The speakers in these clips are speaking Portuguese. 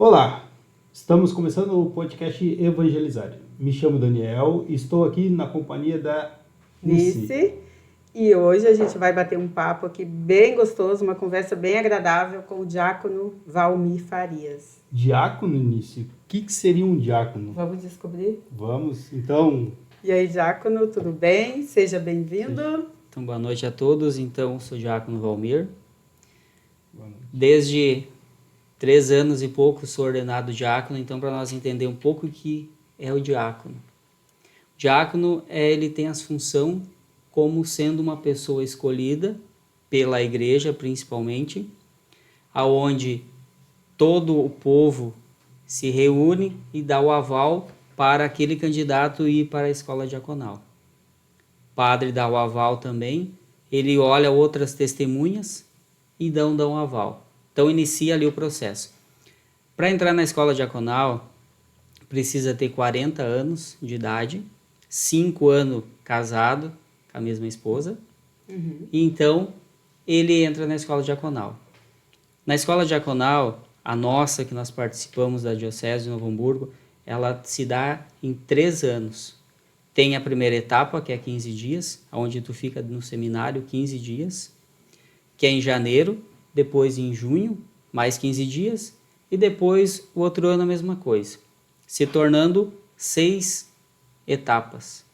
Olá, estamos começando o podcast Evangelizar. Me chamo Daniel e estou aqui na companhia da Nice. E hoje a gente vai bater um papo aqui bem gostoso, uma conversa bem agradável com o diácono Valmir Farias. Diácono, Nice? O que seria um diácono? Vamos descobrir? Vamos, então... E aí, diácono, tudo bem? Seja bem-vindo. Então, boa noite a todos. Então, sou o diácono Valmir. Desde 3 anos e pouco sou ordenado diácono, então para nós entender um pouco o que é o diácono. O diácono, ele tem as funções como sendo uma pessoa escolhida pela igreja, principalmente, aonde todo o povo se reúne e dá o aval para aquele candidato ir para a escola diaconal. O padre dá o aval também, ele olha outras testemunhas e dão um aval. Então inicia ali o processo. Para entrar na escola diaconal, precisa ter 40 anos de idade, 5 anos casado com a mesma esposa, e então ele entra na escola diaconal. Na escola diaconal, a nossa, que nós participamos da Diocese de Novo Hamburgo, ela se dá em 3 anos. Tem a primeira etapa, que é 15 dias, onde tu fica no seminário 15 dias, que é em janeiro, depois em junho, mais 15 dias, e depois o outro ano a mesma coisa, se tornando 6 etapas.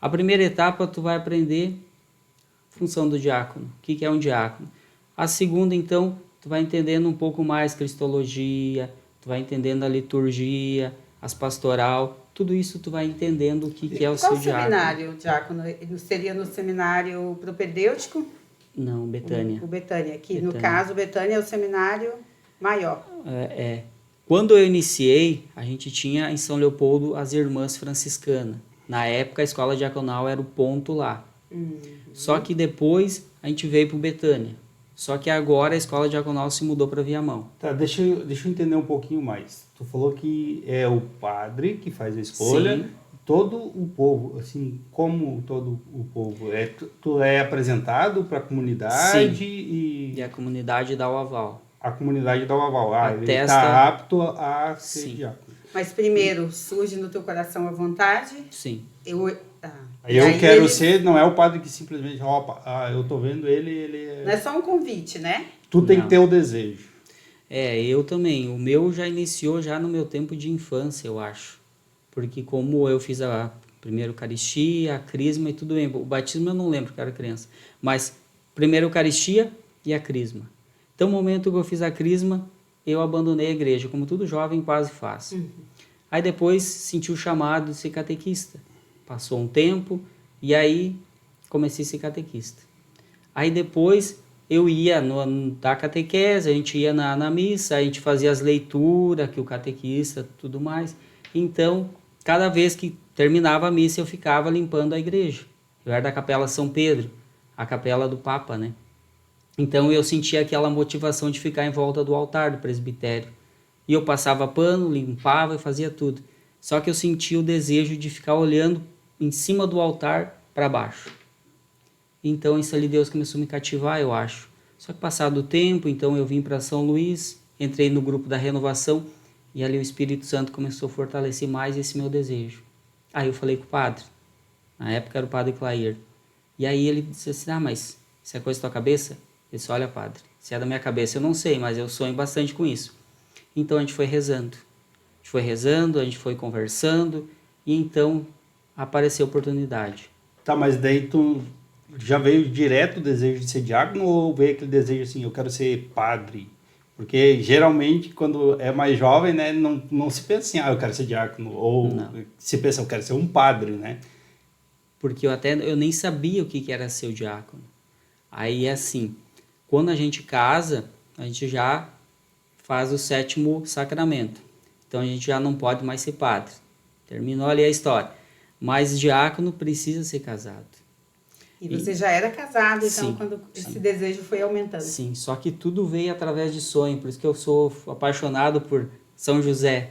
A primeira etapa tu vai aprender a função do diácono, o que é um diácono. A segunda, então, tu vai entendendo um pouco mais cristologia, tu vai entendendo a liturgia, as pastoral, tudo isso tu vai entendendo o que é o seu diácono. Qual seminário, diácono? Seria no seminário propedêutico? Não, Betânia. O Betânia. Aqui, Betânia. no caso, o Betânia é o seminário maior. Quando eu iniciei, a gente tinha em São Leopoldo as Irmãs Franciscanas. Na época, a escola diaconal era o ponto lá. Só que depois a gente veio para o Betânia. Só que agora a escola diaconal se mudou para Viamão. Tá, deixa eu entender um pouquinho mais. Tu falou que é o padre que faz a escolha. Sim. Todo o povo, assim, como todo o povo, tu é apresentado para a comunidade. Sim. E a comunidade dá o aval. A comunidade dá o aval. Ele Atesta... está apto a ser Sim. diácono. Mas primeiro, surge no teu coração a vontade? Sim. Eu quero ser, não é o padre que simplesmente, eu tô vendo ele... Não é só um convite, né? Tu tem que ter o desejo. Eu também. O meu já iniciou já no meu tempo de infância, eu acho. Porque como eu fiz a primeira Eucaristia, a Crisma e tudo bem. O batismo eu não lembro, que era criança. Mas primeira Eucaristia e a Crisma. Então, no momento que eu fiz a Crisma, eu abandonei a igreja, como todo jovem quase faz. Aí depois senti o chamado de ser catequista. Passou um tempo e aí comecei a ser catequista. Aí depois eu ia da catequese, a gente ia na missa, a gente fazia as leituras, que o catequista, tudo mais. Então, cada vez que terminava a missa, eu ficava limpando a igreja. Eu era da Capela São Pedro, a capela do Papa, né? Então eu sentia aquela motivação de ficar em volta do altar do presbitério. E eu passava pano, limpava e fazia tudo. Só que eu sentia o desejo de ficar olhando em cima do altar para baixo. Então isso ali Deus começou a me cativar, eu acho. Só que passado o tempo, então eu vim para São Luís, entrei no grupo da renovação e ali o Espírito Santo começou a fortalecer mais esse meu desejo. Aí eu falei com o padre, na época era o padre Clair. E aí ele disse assim, mas isso é coisa da tua cabeça? Ele disse, olha padre, se é da minha cabeça eu não sei, mas eu sonho bastante com isso. Então a gente foi rezando, a gente foi conversando e então apareceu a oportunidade. Tá, mas daí tu já veio direto o desejo de ser diácono ou veio aquele desejo assim, eu quero ser padre? Porque geralmente quando é mais jovem, né, não se pensa assim, eu quero ser diácono, ou não. Se pensa, eu quero ser um padre, né? Porque eu nem sabia o que era ser o diácono. Aí é assim, quando a gente casa, a gente já faz o 7º sacramento. Então a gente já não pode mais ser padre. Terminou ali a história. Mas diácono precisa ser casado. E você já era casado, então, sim, quando esse desejo foi aumentando. Sim, só que tudo veio através de sonho. Por isso que eu sou apaixonado por São José.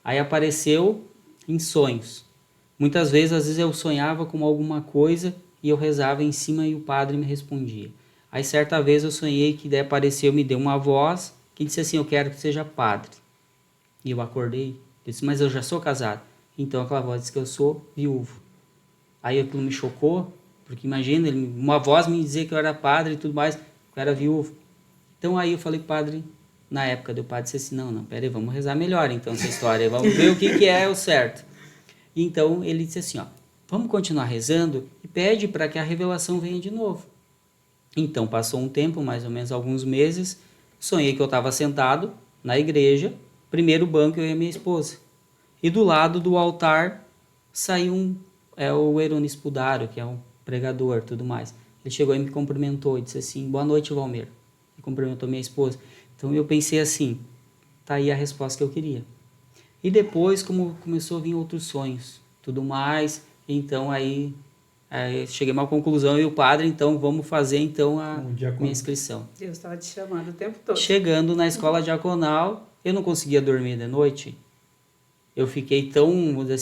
Aí apareceu em sonhos. Muitas vezes, às vezes eu sonhava com alguma coisa e eu rezava em cima e o padre me respondia. Aí certa vez eu sonhei que daí apareceu, me deu uma voz que disse assim, eu quero que seja padre. E eu acordei, eu disse, mas eu já sou casado. Então aquela voz disse que eu sou viúvo. Aí aquilo me chocou, porque imagina, uma voz me dizer que eu era padre e tudo mais, que eu era viúvo. Então aí eu falei com o padre, na época, o padre disse assim, não, peraí, vamos rezar melhor então essa história, vamos ver o que é o certo. E então ele disse assim, ó, vamos continuar rezando e pede para que a revelação venha de novo. Então passou um tempo, mais ou menos alguns meses, sonhei que eu estava sentado na igreja, primeiro banco eu e a minha esposa. E do lado do altar saiu o Eronis Pudaro, que é um pregador, tudo mais. Ele chegou e me cumprimentou e disse assim, boa noite, Valmer. E cumprimentou minha esposa. Então eu pensei assim, tá aí a resposta que eu queria. E depois, como começou a vir outros sonhos, tudo mais, então aí cheguei a uma conclusão e o padre, então vamos fazer então a minha inscrição. Deus estava te chamando o tempo todo. Chegando na escola diaconal, eu não conseguia dormir de noite. Eu fiquei tão, vamos dizer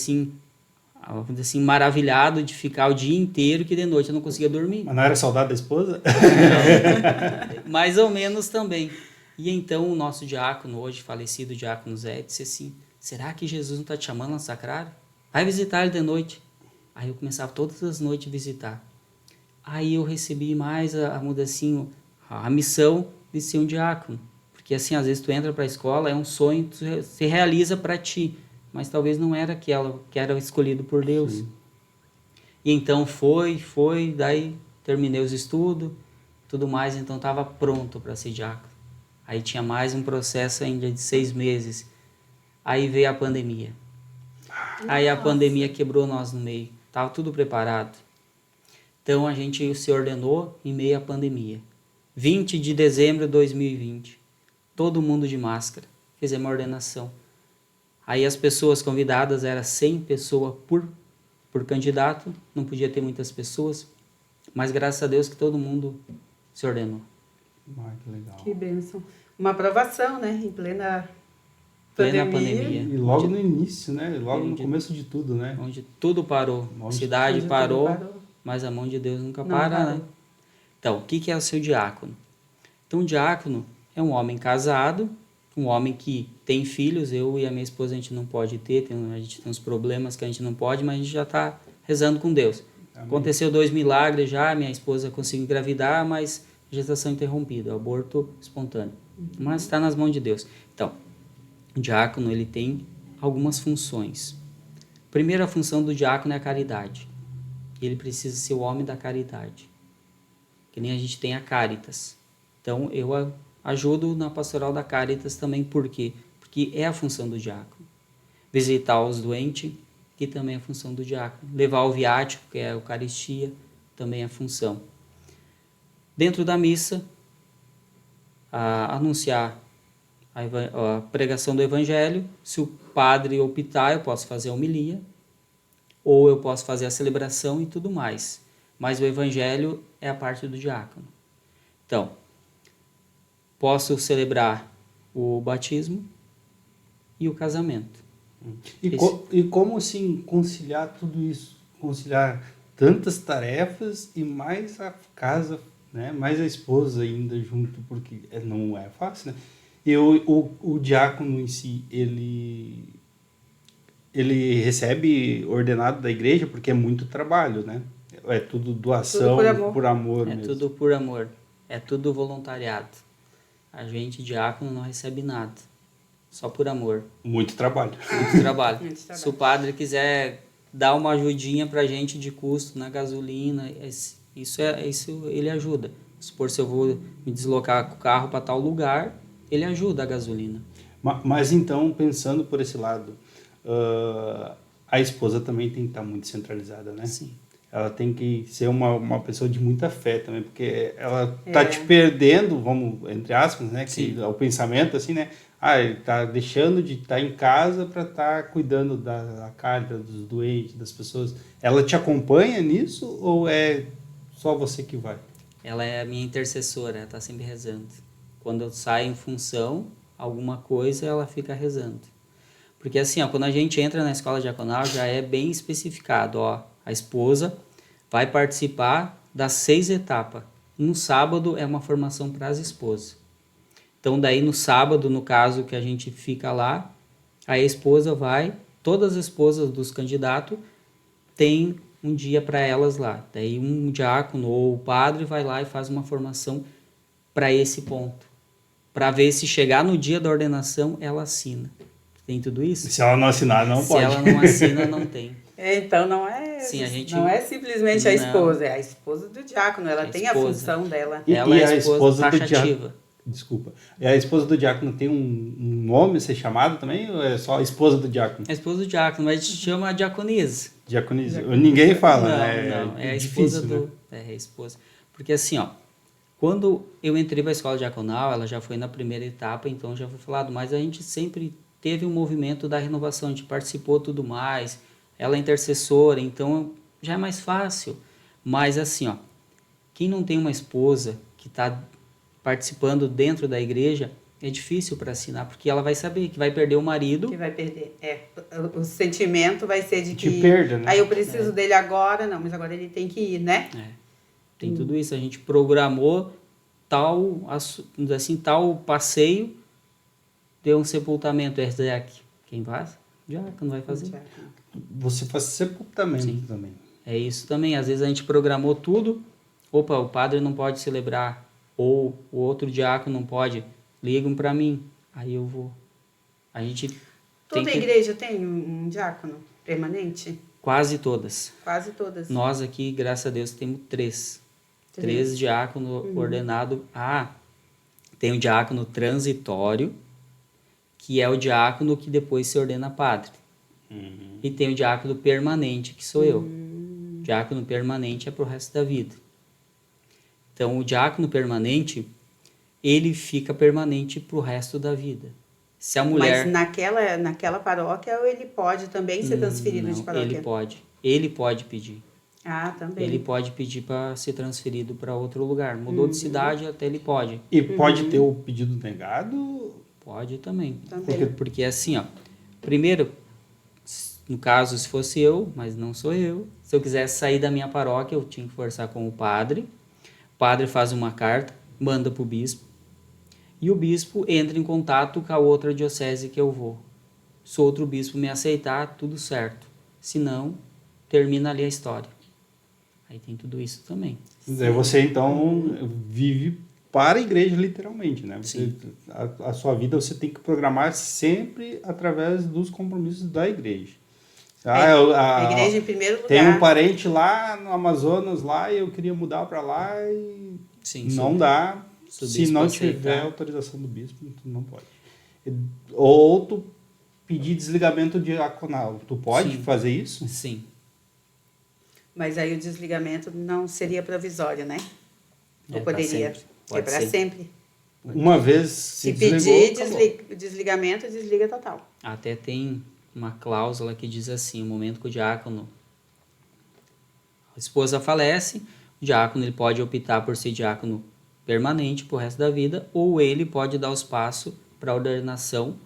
assim, maravilhado de ficar o dia inteiro que de noite eu não conseguia dormir. Mas não era saudade da esposa? Não, mais ou menos também. E então o nosso diácono, hoje falecido diácono Zé, disse assim, será que Jesus não está te chamando no sacrário? Vai visitar ele de noite. Aí eu começava todas as noites a visitar. Aí eu recebi mais a missão de ser um diácono. Porque assim, às vezes tu entra para a escola, é um sonho, tu se realiza para ti. Mas talvez não era aquela que era escolhido por Deus. Sim. E então foi, daí terminei os estudos, tudo mais, então estava pronto para ser diácono. Aí tinha mais um processo ainda de 6 meses. Aí veio a pandemia. Aí a pandemia quebrou nós no meio. Estava tudo preparado. Então a gente se ordenou em meio à pandemia. 20 de dezembro de 2020. Todo mundo de máscara. Fizemos a ordenação. Aí as pessoas convidadas eram 100 pessoas por candidato. Não podia ter muitas pessoas. Mas graças a Deus que todo mundo se ordenou. Que legal. Que bênção. Uma aprovação, né? Em plena pandemia. E logo no início, né? Logo no começo de tudo, né? Onde tudo parou. A cidade parou, mas a mão de Deus nunca para, né? Então, o que é o seu diácono? Então, o diácono é um homem casado, um homem que tem filhos. Eu e a minha esposa a gente não pode ter, a gente tem uns problemas que a gente não pode, mas a gente já está rezando com Deus. Amém. Aconteceu 2 milagres já, minha esposa conseguiu engravidar, mas gestação interrompida, aborto espontâneo. Mas está nas mãos de Deus. Então, o diácono ele tem algumas funções. A primeira função do diácono é a caridade. Ele precisa ser o homem da caridade. Que nem a gente tem a Caritas. Então, eu ajudo na pastoral da Caritas também. Por quê? Porque é a função do diácono. Visitar os doentes, que também é a função do diácono. Levar o viático, que é a Eucaristia, também é a função. Dentro da missa, anunciar a pregação do Evangelho. Se o padre optar, eu posso fazer a homilia, ou eu posso fazer a celebração e tudo mais. Mas o Evangelho é a parte do diácono. Então, posso celebrar o batismo e o casamento. E como assim conciliar tudo isso? Conciliar tantas tarefas e mais a casa, né? Mais a esposa ainda junto, porque não é fácil, né? E o diácono em si, ele recebe ordenado da igreja porque é muito trabalho, né? É tudo doação, tudo por amor mesmo. É tudo por amor, é tudo voluntariado. A gente, diácono, não recebe nada, só por amor. Muito trabalho. Muito trabalho. Se o padre quiser dar uma ajudinha pra gente de custo na gasolina, isso ele ajuda. Supor, se eu vou me deslocar com o carro para tal lugar, ele ajuda a gasolina. Mas então, pensando por esse lado, a esposa também tem que estar muito centralizada, né? Sim. Ela tem que ser uma pessoa de muita fé também, porque ela tá te perdendo, vamos, entre aspas, né? Que é o pensamento, assim, né? Ele tá deixando de estar em casa para estar cuidando da carga, dos doentes, das pessoas. Ela te acompanha nisso ou é só você que vai? Ela é a minha intercessora, ela tá sempre rezando. Quando eu saio em função, alguma coisa, ela fica rezando. Porque assim, quando a gente entra na escola diaconal, já é bem especificado, a esposa vai participar das 6 etapas. No sábado é uma formação para as esposas. Então daí no sábado, no caso que a gente fica lá, Aí a esposa vai, todas as esposas dos candidatos têm um dia para elas lá. Daí um diácono ou o padre vai lá e faz uma formação para esse ponto. Para ver se chegar no dia da ordenação, ela assina. Tem tudo isso? Se ela não assinar, não Se pode. ela não assina, não tem. Então não é, Sim, a gente- não é simplesmente a Não. esposa, é a esposa do diácono, ela A tem a esposa. função dela. Ela é a a esposa do diácono. taxativa. Desculpa. E a esposa do diácono tem um nome a ser chamado também? Ou é só a esposa do diácono? É a esposa do diácono, mas a gente chama diaconisa. Diaconisa. Ninguém fala, Não, né? não, é a difícil, esposa do... né? É a esposa. Porque assim, ó, quando eu entrei para a escola diaconal, ela já foi na primeira etapa, então já foi falado, mas a gente sempre teve um movimento da renovação, a gente participou tudo mais, ela é intercessora, então já é mais fácil. Mas assim, ó, quem não tem uma esposa que está participando dentro da igreja, é difícil para assinar, porque ela vai saber que vai perder o marido. Que vai perder. O sentimento vai ser de De que... perda, né? Aí eu preciso dele agora, não, mas agora ele tem que ir, né? Tem tudo isso, a gente programou tal, assim, tal passeio, deu um sepultamento, Erzec. Quem faz? Diácono vai fazer. Diácono. Você faz sepultamento Sim. também. É isso também, às vezes a gente programou tudo, opa, o padre não pode celebrar, ou o outro diácono não pode, ligam para mim, aí eu vou. A gente tem Toda que... igreja tem um diácono permanente? Quase todas. Quase todas. Nós aqui, graças a Deus, temos três diáconos ordenados. Tem o diácono transitório, que é o diácono que depois se ordena padre. E tem o diácono permanente, que sou eu. Diácono permanente é pro resto da vida. Então, o diácono permanente, ele fica permanente pro resto da vida. Se a mulher... Mas naquela paróquia, ou ele pode também ser transferido de Não, paróquia? ele pode pedir. Ah, também. Ele pode pedir para ser transferido para outro lugar. Mudou de cidade, até ele pode. E pode ter o pedido negado? Pode também. Também. Porque assim, ó, primeiro, no caso, se fosse eu, mas não sou eu, se eu quisesse sair da minha paróquia, eu tinha que conversar com o padre faz uma carta, manda para o bispo, e o bispo entra em contato com a outra diocese que eu vou. Se o outro bispo me aceitar, tudo certo. Se não, termina ali a história. Aí tem tudo isso também. Daí você, então, vive para a igreja, literalmente, né? Você, Sim. a sua vida você tem que programar sempre através dos compromissos da igreja. A igreja em primeiro lugar. Tem um parente lá no Amazonas, lá, e eu queria mudar para lá e Sim, não sim. dá. Se o Se bispo não aceitar. tiver autorização do bispo, tu não pode. Ou tu pedir desligamento diaconal. Tu pode Sim. fazer isso? Sim. Mas aí o desligamento não seria provisório, né? É Ou pra poderia? sempre. É Pode para ser. sempre. Uma vez se Se desligou, pedir acabou. desligamento, desliga total. Até tem uma cláusula que diz assim, no momento que o diácono, a esposa falece, o diácono ele pode optar por ser diácono permanente pro resto da vida, ou ele pode dar os passos para ordenação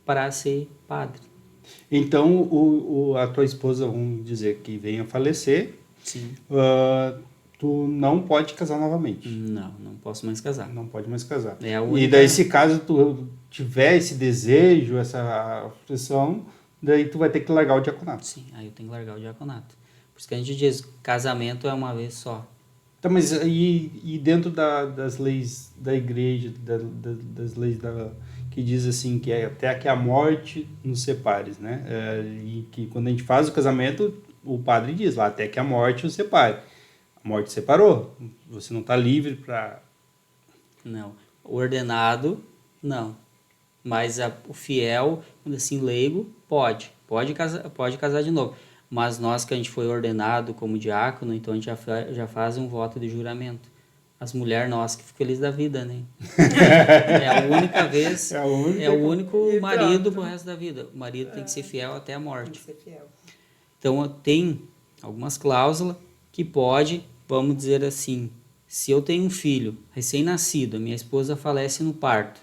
para ser padre. Então, a tua esposa, vamos dizer, que venha a falecer, Sim. tu não pode casar novamente. Não posso mais casar. Não pode mais casar. É a E única- daí, se caso tu tiver esse desejo, essa aflição, daí tu vai ter que largar o diaconato. Sim, aí eu tenho que largar o diaconato. Por isso que a gente diz, casamento é uma vez só. Tá, mas e dentro das leis da igreja, das leis que diz assim, que é até que a morte nos separe, né? E que quando a gente faz o casamento, o padre diz lá, até que a morte os separe. A morte separou. Você não está livre para... Não. O ordenado, não. Mas o fiel, assim, leigo, pode casar de novo. Mas nós que a gente foi ordenado como diácono, então a gente já faz um voto de juramento. As mulheres, nós que ficam felizes da vida, né? É a única vez, É a única- é o único E marido pronto. pro resto da vida. O marido tem que ser fiel até a Tem morte. que ser fiel. Então, tem algumas cláusulas que pode, vamos dizer assim, se eu tenho um filho recém-nascido, a minha esposa falece no parto,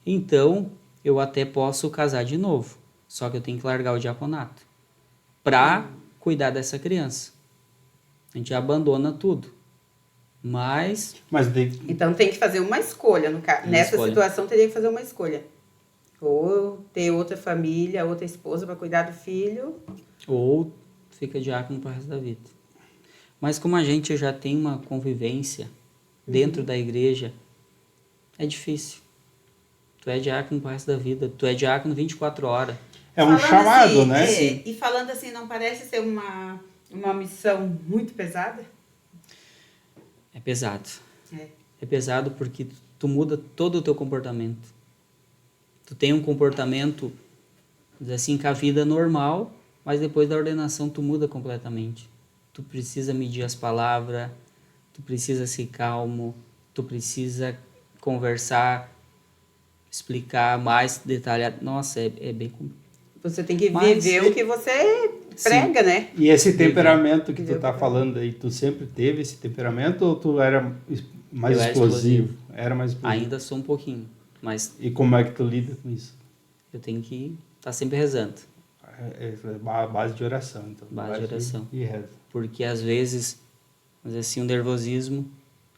então eu até posso casar de novo, só que eu tenho que largar o diaconato para cuidar dessa criança. A gente abandona tudo. Mas, Mas daí, Então tem que fazer uma escolha. Nessa escolha. situação, teria que fazer uma escolha. Ou ter outra família, outra esposa para cuidar do filho. Ou fica diácono para o resto da vida. Mas como a gente já tem uma convivência dentro da igreja, é difícil. Tu é diácono para o resto da vida. Tu é diácono 24 horas. É um chamado, assim, né? E falando assim, não parece ser uma missão muito pesada? É pesado. É. É pesado porque tu muda todo o teu comportamento. Tu tem um comportamento, assim, com a vida normal, mas depois da ordenação tu muda completamente. Tu precisa medir as palavras, tu precisa ser calmo, tu precisa conversar, explicar mais detalhado. Nossa, é bem complicado. Você tem que Mas viver o que você prega, né? E esse temperamento que Viver tu tá o falando aí, tu sempre teve esse temperamento ou tu era mais Eu era explosivo? Era mais explosivo. Ainda sou um pouquinho, mas E como é que tu lida com isso? eu tenho que estar sempre rezando. É a base de oração, então. Base de oração. E reza. Porque às vezes, assim, o nervosismo,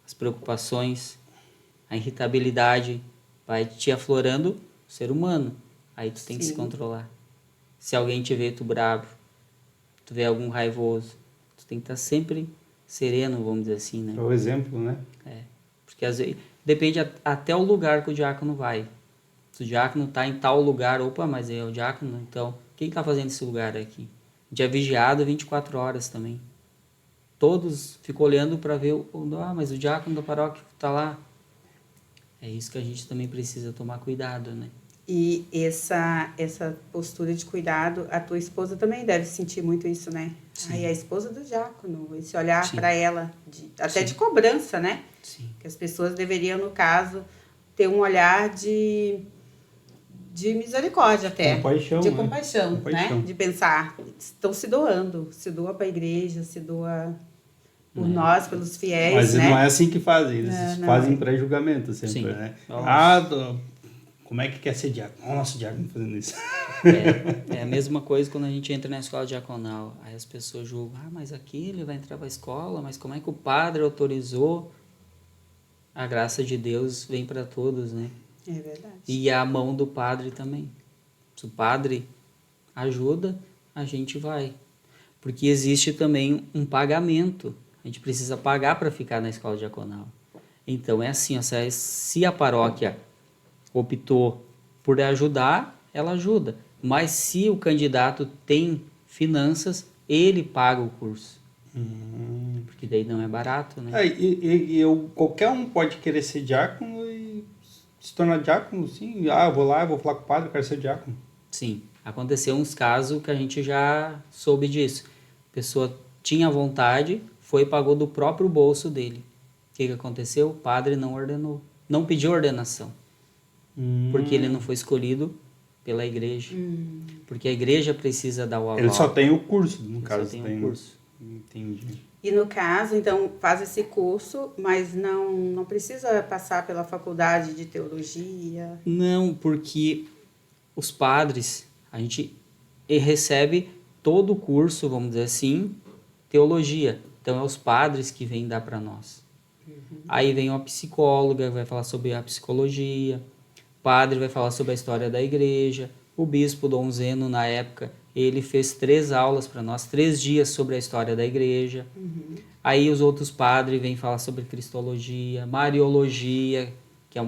as preocupações, a irritabilidade vai te aflorando o ser humano. Aí tu tem que se controlar. Se alguém te vê tu bravo, tu vê algum raivoso, tu tem que estar sempre sereno, vamos dizer assim, né? É o exemplo, né? Porque às vezes depende até o lugar que o diácono vai. Se o diácono está em tal lugar, opa, mas é o diácono, então quem está fazendo esse lugar aqui? A gente é vigiado 24 horas também. Todos ficam olhando para ver, mas o diácono da paróquia está lá. É isso que a gente também precisa tomar cuidado, né? E essa postura de cuidado, a tua esposa também deve sentir muito isso, né? Sim. Aí a esposa do diácono, esse olhar Sim. para ela, até Sim. de cobrança, né? Sim. Que as pessoas deveriam, no caso, ter um olhar de misericórdia até. Compaixão, de né? compaixão, Compaixão. né? De pensar, estão se doando, se doa para a igreja, se doa por nós, pelos fiéis, Mas né? não é assim que fazem, eles Não fazem é. pré-julgamento sempre, Sim. né? Nossa. Como é que quer ser diácono? Nossa, diácono fazendo isso. É a mesma coisa quando a gente entra na escola diaconal. Aí as pessoas julgam, mas aqui ele vai entrar para a escola, mas como é que o padre autorizou? A graça de Deus vem para todos, né? É verdade. E a mão do padre também. Se o padre ajuda, a gente vai. Porque existe também um pagamento. A gente precisa pagar para ficar na escola diaconal. Então é assim, ó, se a paróquia optou por ajudar, ela ajuda. Mas se o candidato tem finanças, ele paga o curso. Porque daí não é barato, né? Qualquer um pode querer ser diácono e se tornar diácono, sim. Eu vou lá, eu vou falar com o padre, eu quero ser diácono. Sim, aconteceu uns casos que a gente já soube disso. A pessoa tinha vontade, foi e pagou do próprio bolso dele. O que aconteceu? O padre não ordenou. Não pediu ordenação. Porque ele não foi escolhido pela igreja. Porque a igreja precisa dar o aval. Ele só tem o curso, no Ele caso. só tem o curso. Entendi. E no caso, então, faz esse curso, mas não precisa passar pela faculdade de teologia? Não, porque os padres, a gente recebe todo o curso, vamos dizer assim, teologia. Então, é os padres que vêm dar para nós. Aí vem uma psicóloga, vai falar sobre a psicologia. O padre vai falar sobre a história da igreja. O bispo Dom Zeno, na época, ele fez 3 aulas para nós, 3 dias sobre a história da igreja. Aí os outros padres vêm falar sobre cristologia, mariologia, que é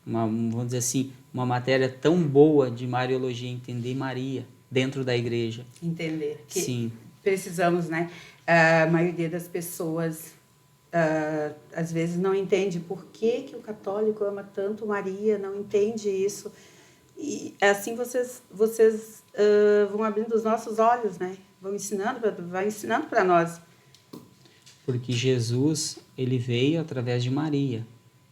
vamos dizer assim, uma matéria tão boa de mariologia, entender Maria dentro da igreja. Entender. Que Sim. precisamos, né? A maioria das pessoas, às vezes, não entende por que o católico ama tanto Maria, não entende isso. E assim vocês vão abrindo os nossos olhos, né? Vai ensinando para nós. Porque Jesus, ele veio através de Maria.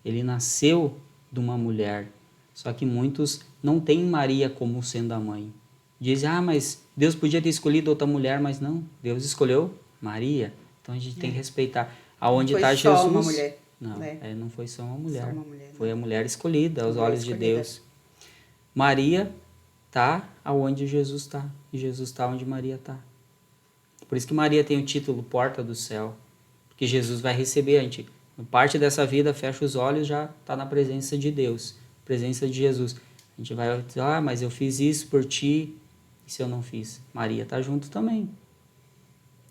Ele nasceu de uma mulher. Só que muitos não têm Maria como sendo a mãe. Dizem, mas Deus podia ter escolhido outra mulher, mas não. Deus escolheu Maria. Então a gente tem que respeitar. Aonde está Jesus? Só uma mulher. Não, né? não foi só uma mulher. Só uma mulher, foi a mulher escolhida aos olhos de escolhida. Deus. Maria está aonde Jesus está. E Jesus está onde Maria está. Por isso que Maria tem o título Porta do Céu. Porque Jesus vai receber a gente. Parte dessa vida, fecha os olhos, já está na presença de Deus. Presença de Jesus. A gente vai dizer, mas eu fiz isso por ti, e se eu não fiz? Maria está junto também.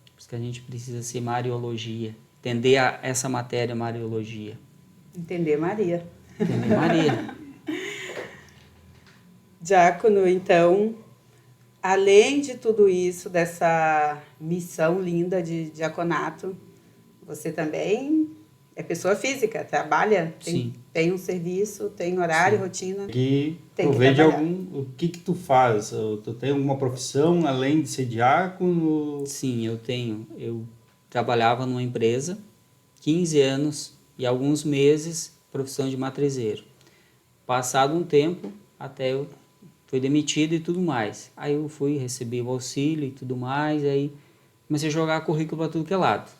Por isso que a gente precisa ser Mariologia, entender essa matéria Mariologia. Entender Maria. Entender Maria. Diácono, então, além de tudo isso, dessa missão linda de diaconato, você também é pessoa física, trabalha, tem um serviço, tem horário, rotina. E tem que provém de trabalhar. o que tu faz? Tu tem alguma profissão além de ser diácono? Sim, eu tenho. Eu trabalhava numa empresa, 15 anos e alguns meses, profissão de matrizeiro. Passado um tempo, até eu fui demitido e tudo mais. Aí eu fui receber o auxílio e tudo mais, aí comecei a jogar currículo para tudo que é lado.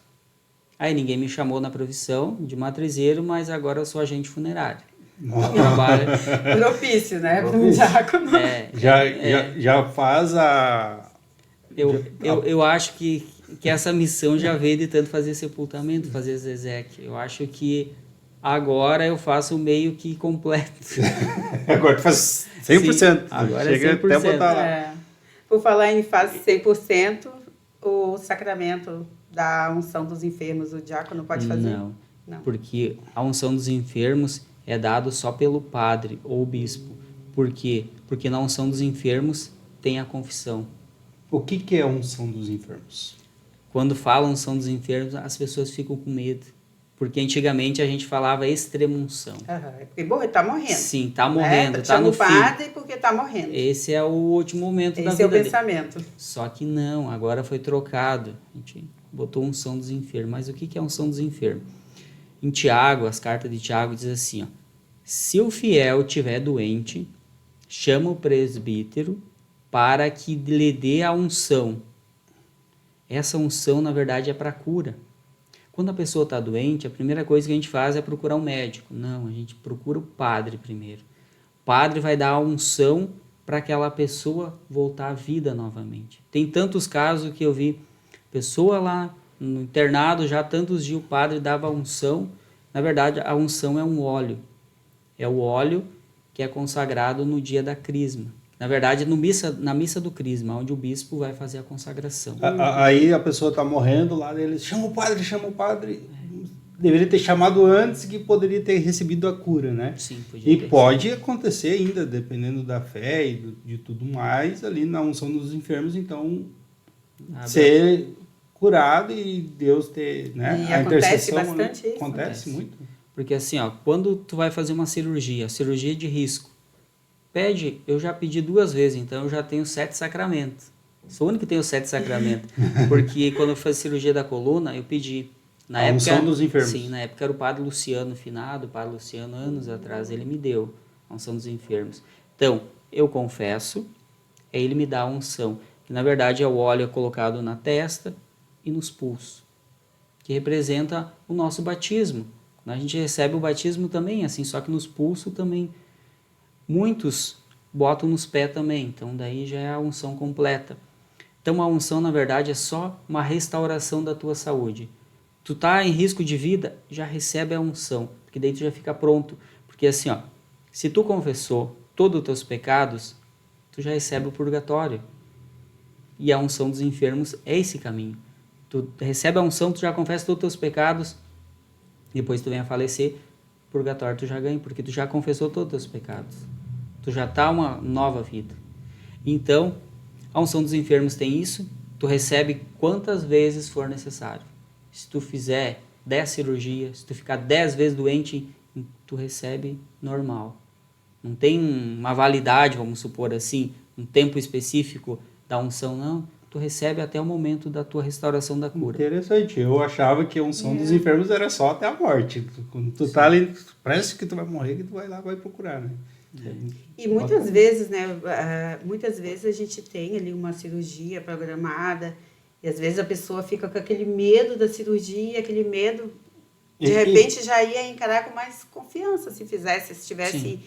Aí ninguém me chamou na profissão de matrizeiro, mas agora eu sou agente funerário. Eu trabalho... Propício, né? Para um diácono. Já faz a... Eu acho que essa missão já veio de tanto fazer sepultamento, fazer exequias. Eu acho que agora eu faço meio que completo. Agora tu faz 100%. Sim, agora chega é 100%. até botar lá. Por falar em faz 100%, o sacramento da unção dos enfermos, o diácono pode fazer? Não, porque a unção dos enfermos é dado só pelo padre ou bispo. Por quê? Porque na unção dos enfermos tem a confissão. O que é a unção dos enfermos? Quando falam unção dos enfermos, as pessoas ficam com medo. Porque antigamente a gente falava extrema-unção. É porque está morrendo. Sim, está morrendo, está no fim. Chama o padre porque está morrendo. Esse é o último momento da vida Esse é o dele. pensamento. Só que não, agora foi trocado. A gente botou unção dos enfermos. Mas o que é unção dos enfermos? Em Tiago, as cartas de Tiago diz assim, ó, se o fiel estiver doente, chama o presbítero para que lhe dê a unção. Essa unção, na verdade, é para cura. Quando a pessoa está doente, a primeira coisa que a gente faz é procurar um médico. Não, a gente procura o padre primeiro. O padre vai dar a unção para aquela pessoa voltar à vida novamente. Tem tantos casos que eu vi pessoa lá no internado, já há tantos dias o padre dava a unção. Na verdade, a unção é um óleo. É o óleo que é consagrado no dia da crisma. Na verdade, na missa do crisma, onde o bispo vai fazer a consagração. Aí a pessoa está morrendo lá, eles chama o padre. Deveria ter chamado antes, que poderia ter recebido a cura, né? Sim, podia e ter pode acontecer ainda, dependendo da fé e de tudo mais, ali na unção dos enfermos, então, ser curado e Deus ter, né? E a acontece intercessão, bastante isso. Acontece muito. Porque assim, ó, quando tu vai fazer uma cirurgia de risco, eu já pedi 2 vezes, então eu já tenho 7 sacramentos. Sou o único que tenho 7 sacramentos. Porque quando eu fiz cirurgia da coluna, eu pedi. Na época, unção dos enfermos. Sim, na época era o padre Luciano finado, o padre Luciano, anos atrás, ele me deu a unção dos enfermos. Então, eu confesso, aí ele me dá a unção, que na verdade é o óleo colocado na testa e nos pulsos, que representa o nosso batismo. A gente recebe o batismo também, assim, só que nos pulsos também. Muitos botam nos pés também, então daí já é a unção completa. Então a unção, na verdade, é só uma restauração da tua saúde. Tu tá em risco de vida, já recebe a unção, porque daí tu já fica pronto. Porque assim, ó, se tu confessou todos os teus pecados, tu já recebe o purgatório. E a unção dos enfermos é esse caminho. Tu recebe a unção, tu já confessa todos os teus pecados, depois tu vem a falecer, purgatório tu já ganha, porque tu já confessou todos os teus pecados. Tu já tá uma nova vida. Então, a unção dos enfermos tem isso, tu recebe quantas vezes for necessário. Se tu fizer 10 cirurgias, se tu ficar 10 vezes doente, tu recebe normal. Não tem uma validade, vamos supor assim, um tempo específico da unção, não. Tu recebe até o momento da tua restauração da cura. Interessante. Eu achava que a unção dos enfermos era só até a morte. Quando tu tá ali, parece que tu vai morrer, que tu vai lá, vai procurar, né? E muitas vezes, né? Muitas vezes a gente tem ali uma cirurgia programada e às vezes a pessoa fica com aquele medo da cirurgia, aquele medo, de repente já ia encarar com mais confiança se tivesse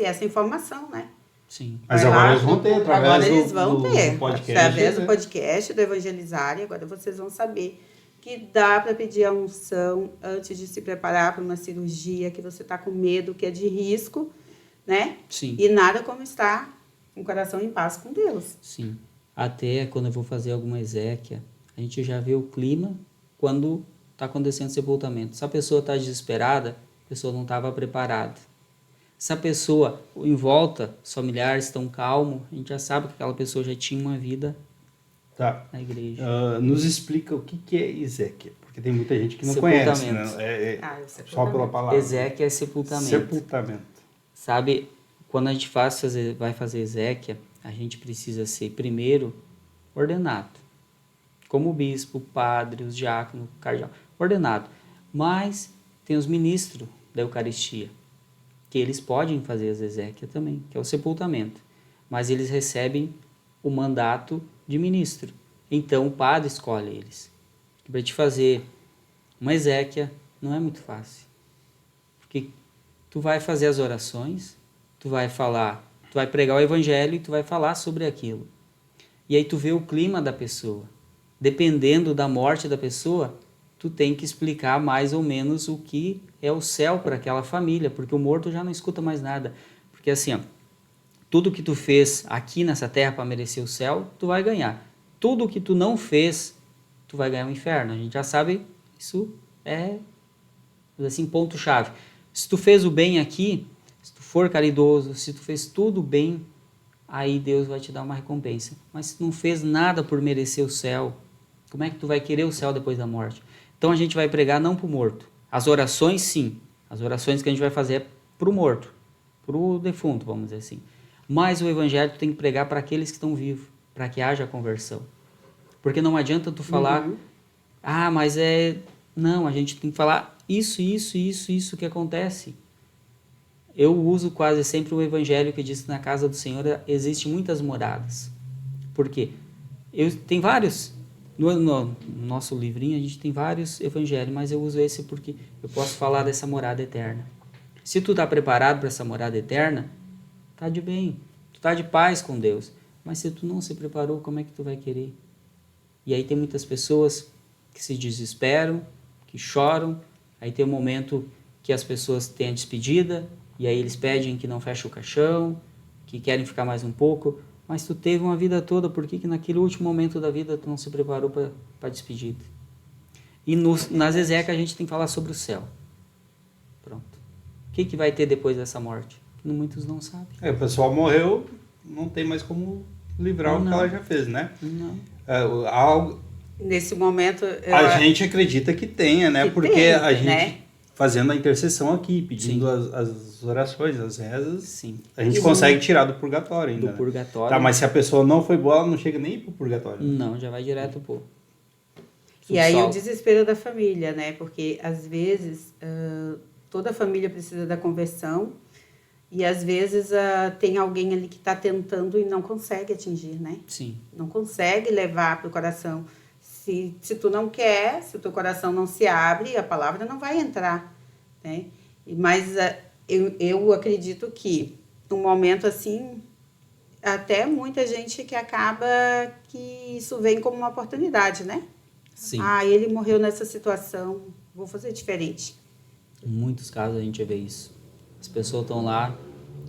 essa informação, né? Sim. Mas agora eles vão ter, através do podcast. Através do podcast, do Evangelizar, e agora vocês vão saber que dá para pedir a unção antes de se preparar para uma cirurgia, que você está com medo, que é de risco, né? Sim. E nada como estar com o coração em paz com Deus. Sim. Até quando eu vou fazer alguma exéquia, a gente já vê o clima quando está acontecendo sepultamento. Se a pessoa está desesperada, a pessoa não estava preparada. Se a pessoa em volta, os familiares estão calmos, a gente já sabe que aquela pessoa já tinha uma vida Tá. na igreja. Nos explica o que é exéquia, porque tem muita gente que não conhece, né? O Só pela palavra. Exéquia é sepultamento. Sepultamento. Sabe, quando a gente vai fazer exéquia, a gente precisa ser, primeiro, ordenado. Como o bispo, o padre, os diáconos, o cardeal. Ordenado. Mas tem os ministros da Eucaristia, que eles podem fazer as exéquias também, que é o sepultamento. Mas eles recebem o mandato de ministro. Então o padre escolhe eles. Para te fazer uma exéquia não é muito fácil. Porque tu vai fazer as orações, tu vai pregar o evangelho e tu vai falar sobre aquilo. E aí tu vê o clima da pessoa. Dependendo da morte da pessoa, tu tem que explicar mais ou menos o que é o céu para aquela família, porque o morto já não escuta mais nada. Porque assim, ó, tudo que tu fez aqui nessa terra para merecer o céu, tu vai ganhar. Tudo que tu não fez, tu vai ganhar o inferno. A gente já sabe, isso é assim, ponto-chave. Se tu fez o bem aqui, se tu for caridoso, se tu fez tudo bem, aí Deus vai te dar uma recompensa. Mas se tu não fez nada por merecer o céu, como é que tu vai querer o céu depois da morte? Então a gente vai pregar não para o morto. As orações, sim. As orações que a gente vai fazer é para o morto, para o defunto, vamos dizer assim. Mas o evangelho tu tem que pregar para aqueles que estão vivos, para que haja conversão. Porque não adianta tu falar, mas é... Não, a gente tem que falar isso que acontece. Eu uso quase sempre o evangelho que diz que na casa do Senhor existem muitas moradas. Por quê? Tem vários... No nosso livrinho a gente tem vários evangelhos, mas eu uso esse porque eu posso falar dessa morada eterna. Se tu tá preparado para essa morada eterna, tá de bem, tu tá de paz com Deus. Mas se tu não se preparou, como é que tu vai querer? E aí tem muitas pessoas que se desesperam, que choram, aí tem um momento que as pessoas têm a despedida, e aí eles pedem que não feche o caixão, que querem ficar mais um pouco. Mas tu teve uma vida toda, por que naquele último momento da vida tu não se preparou para a despedida? E nas exéquias a gente tem que falar sobre o céu. Pronto. O que vai ter depois dessa morte? Muitos não sabem. O pessoal morreu, não tem mais como livrar o que ela já fez, né? Não. Nesse momento... A gente acredita que tenha, né? Porque tem, a gente... né? Fazendo a intercessão aqui, pedindo as orações, as rezas, sim, a gente consegue tirar do purgatório ainda. Do purgatório. Tá, mas se a pessoa não foi boa, ela não chega nem pro purgatório. Não, já vai direto pro E aí o desespero da família, né? Porque às vezes toda a família precisa da conversão e às vezes tem alguém ali que está tentando e não consegue atingir, né? Sim. Não consegue levar para o coração. Se tu não quer, se o teu coração não se abre, a palavra não vai entrar, né? Mas eu acredito que num momento assim, até muita gente que acaba que isso vem como uma oportunidade, né? Sim. Ele morreu nessa situação, vou fazer diferente. Em muitos casos a gente vê isso. As pessoas estão lá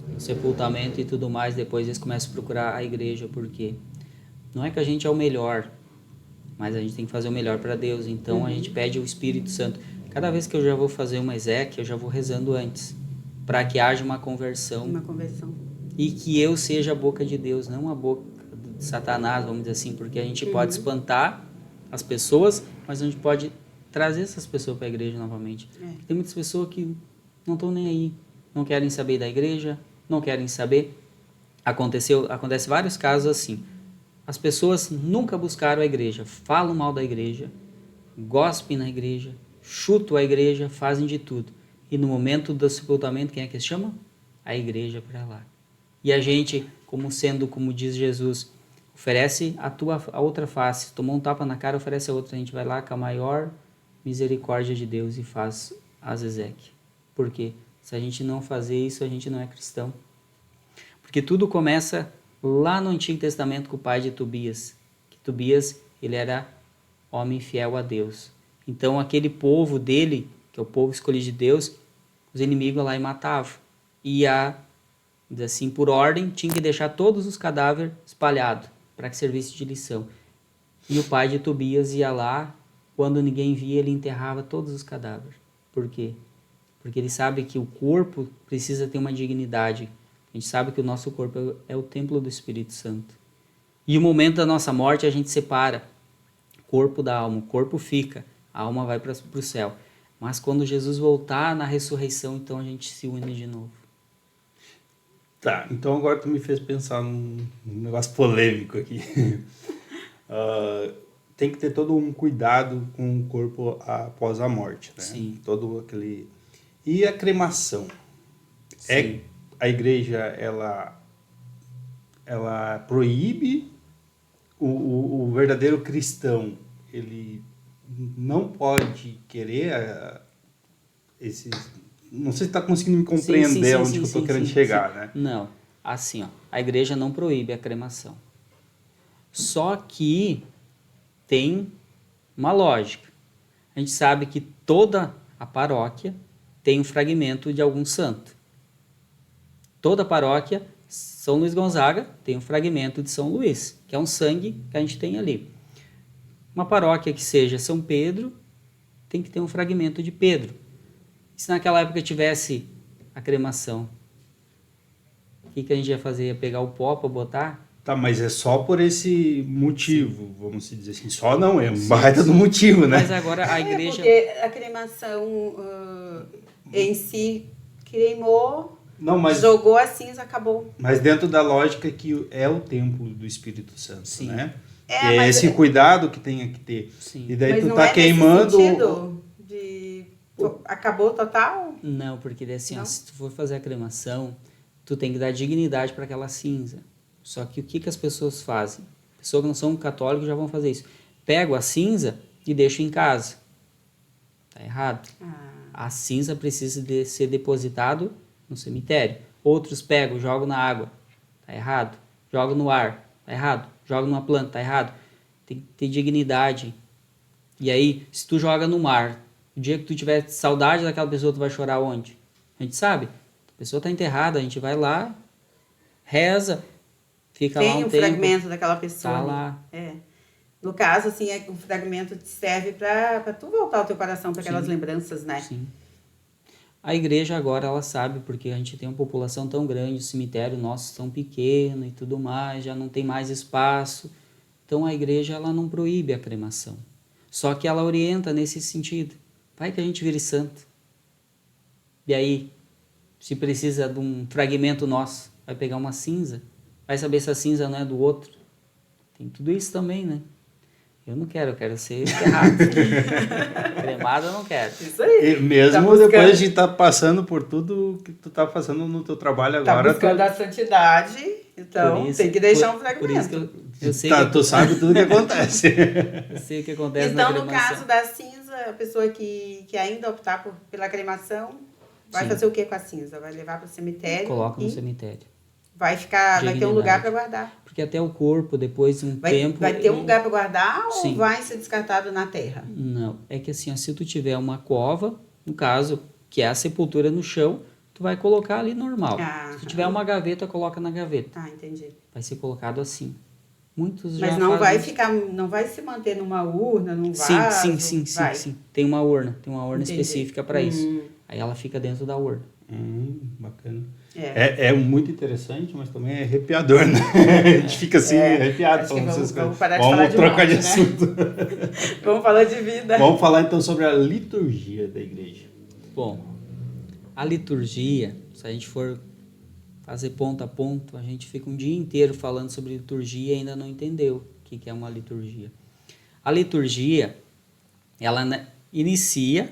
no sepultamento e tudo mais, depois eles começam a procurar a igreja, porque não é que a gente é o melhor, mas a gente tem que fazer o melhor para Deus. Então a gente pede o Espírito Santo. Cada vez que eu já vou fazer uma exéquia, eu já vou rezando antes, para que haja uma conversão. Uma conversão. E que eu seja a boca de Deus, não a boca de Satanás, vamos dizer assim, porque a gente pode espantar as pessoas, mas a gente pode trazer essas pessoas para a igreja novamente. Tem muitas pessoas que não estão nem aí, não querem saber da igreja, não querem saber. Acontece vários casos assim. As pessoas nunca buscaram a igreja, falam mal da igreja, gospem na igreja, chutam a igreja, fazem de tudo. E no momento do sepultamento, quem é que se chama? A igreja para lá. E a gente, como diz Jesus, oferece a outra face. Tomou um tapa na cara, oferece a outra. A gente vai lá com a maior misericórdia de Deus e faz as exéquias. Por quê? Se a gente não fazer isso, a gente não é cristão. Porque tudo começa lá no Antigo Testamento com o pai de Tobias. Que Tobias, ele era homem fiel a Deus. Então aquele povo dele, que é o povo escolhido de Deus, os inimigos lá e matavam. E a Diz assim, por ordem, tinha que deixar todos os cadáveres espalhados para que servisse de lição. E o pai de Tobias ia lá, quando ninguém via, ele enterrava todos os cadáveres. Por quê? Porque ele sabe que o corpo precisa ter uma dignidade. A gente sabe que o nosso corpo é o templo do Espírito Santo. E o momento da nossa morte a gente separa o corpo da alma. O corpo fica, a alma vai para o céu. Mas quando Jesus voltar na ressurreição, então a gente se une de novo. Tá, então agora tu me fez pensar num negócio polêmico aqui. Tem que ter todo um cuidado com o corpo após a morte, né? Sim. Todo aquele... E a cremação? Sim. A igreja, ela proíbe o verdadeiro cristão, ele não pode querer esses... Não sei se está conseguindo me compreender onde eu estou querendo chegar, né? Não, assim, ó, a igreja não proíbe a cremação. Só que tem uma lógica. A gente sabe que toda a paróquia tem um fragmento de algum santo. Toda a paróquia, São Luís Gonzaga, tem um fragmento de São Luís, que é um sangue que a gente tem ali. Uma paróquia que seja São Pedro, tem que ter um fragmento de Pedro. Se naquela época tivesse a cremação, o que a gente ia fazer? Ia pegar o pó para botar? Tá, mas é só por esse motivo, vamos dizer assim. Só não, é um baita do motivo, né? Mas agora a igreja... Porque a cremação em si queimou, Não, mas, jogou a cinza, acabou. mas dentro da lógica que é o templo do Espírito Santo, Sim. né? É, Que é mas esse cuidado que tem que ter. Sim. E daí mas tu não tá é queimando... nesse sentido de acabou total? Não, porque daí assim, ó, Não? se tu for fazer a cremação, tu tem que dar dignidade para aquela cinza. Só que o que as pessoas fazem? Pessoas que não são católicos já vão fazer isso. Pego a cinza e deixo em casa. Tá errado. A cinza precisa de ser depositado no cemitério. Outros pegam, jogam na água. Tá errado. Jogam no ar. Tá errado. Jogam numa planta. Tá errado. Tem que ter dignidade. E aí, se tu joga no mar, o dia que tu tiver saudade daquela pessoa, tu vai chorar onde? A gente sabe. A pessoa está enterrada, a gente vai lá, reza, fica lá Tem um um tempo. fragmento daquela pessoa. Tá ali. lá. É. No caso, assim, o fragmento te serve para tu voltar o teu coração para aquelas Sim. lembranças, né? Sim. A igreja agora, ela sabe, porque a gente tem uma população tão grande, o cemitério nosso tão pequeno e tudo mais, já não tem mais espaço. Então a igreja, ela não proíbe a cremação. Só que ela orienta nesse sentido. Vai que a gente vire santo. E aí, se precisa de um fragmento nosso, vai pegar uma cinza, vai saber se a cinza não é do outro. Tem tudo isso também, né? Eu quero ser enterrado. Cremado eu não quero. Isso aí. E mesmo Tá buscando- depois de estar passando por tudo que tu tá passando no teu trabalho Tá agora... buscando a santidade, então Por isso- tem que deixar um por fragmento. isso que eu sei Tá, que tu sabe tudo que acontece. eu sei o que acontece na Então, no cremação. caso da cinza, a pessoa que ainda optar pela cremação, vai Sim. fazer o que com a cinza? Vai levar para o cemitério Coloca no e cemitério. vai ter um Dignidade. lugar para guardar. Porque até o corpo, depois de um tempo... Vai ter um lugar para guardar ou Sim. vai ser descartado na terra? Não, é que assim, ó, se tu tiver uma cova, no caso, que é a sepultura no chão, tu vai colocar ali normal. Ah, Se tu tiver uma gaveta, coloca na gaveta. Ah, entendi. Vai ser colocado assim. Muitos já Mas não vai fazem... ficar, não vai se manter numa urna, num Sim, vaso? sim. Tem uma urna Entendi. específica para isso. Aí ela fica dentro da urna. Bacana. É. É muito interessante, mas também é arrepiador, né? A gente fica assim, arrepiado. Acho que falando essas vamos coisas. parar de falar de trocar de morte, né? assunto. Vamos falar de vida. Vamos falar então sobre a liturgia da igreja. Bom, a liturgia, se a gente for fazer ponto a ponto, a gente fica um dia inteiro falando sobre liturgia e ainda não entendeu o que é uma liturgia. A liturgia, ela inicia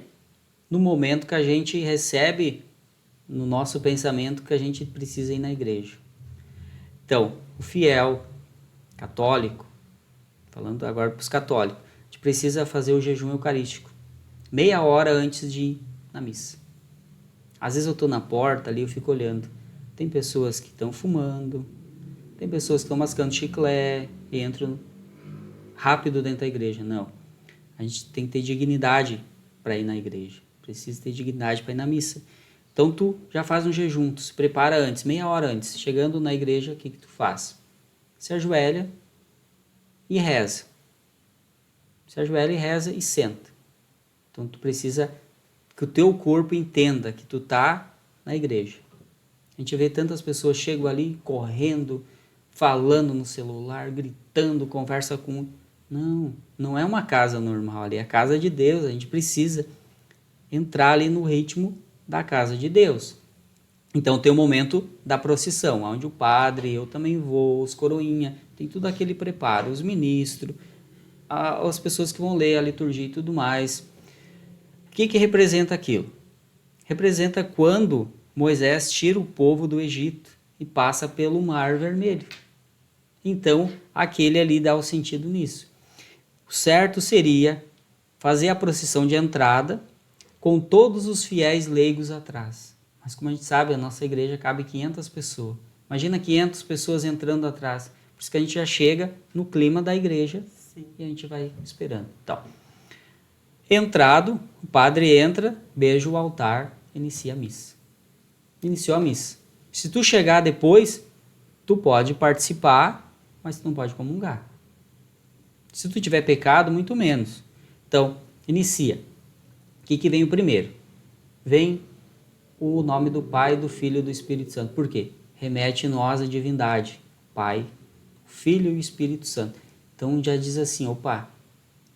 no momento que a gente recebe no nosso pensamento que a gente precisa ir na igreja. Então, o fiel católico, falando agora para os católicos, a gente precisa fazer o jejum eucarístico, meia hora antes de ir na missa. Às vezes eu estou na porta ali, eu fico olhando. Tem pessoas que estão fumando, tem pessoas que estão mascando chiclete e entram rápido dentro da igreja. Não. A gente tem que ter dignidade para ir na igreja. Precisa ter dignidade para ir na missa. Então tu já faz um jejum, tu se prepara antes, meia hora antes. Chegando na igreja, o que tu faz? Se ajoelha e reza. Se ajoelha e reza e senta. Então tu precisa que o teu corpo entenda que tu tá na igreja. A gente vê tantas pessoas chegam ali correndo, falando no celular, gritando, conversa com... Não é uma casa normal ali, é a casa de Deus. A gente precisa entrar ali no ritmo da casa de Deus. Então tem o momento da procissão, onde o padre, eu também vou, os coroinha, tem tudo aquele preparo, os ministros, as pessoas que vão ler a liturgia e tudo mais. O que representa aquilo? Representa quando Moisés tira o povo do Egito e passa pelo Mar Vermelho. Então, aquele ali dá o sentido nisso. O certo seria fazer a procissão de entrada com todos os fiéis leigos atrás. Mas como a gente sabe, a nossa igreja cabe 500 pessoas. Imagina 500 pessoas entrando atrás. Por isso que a gente já chega no clima da igreja. Sim. E a gente vai esperando. Então, entrado, o padre entra, beija o altar, inicia a missa. Iniciou a missa. Se tu chegar depois, tu pode participar, mas tu não pode comungar. Se tu tiver pecado, muito menos. Então, inicia. O que vem o primeiro? Vem o nome do Pai, do Filho e do Espírito Santo. Por quê? Remete nós à divindade. Pai, Filho e Espírito Santo. Então já diz assim, opa,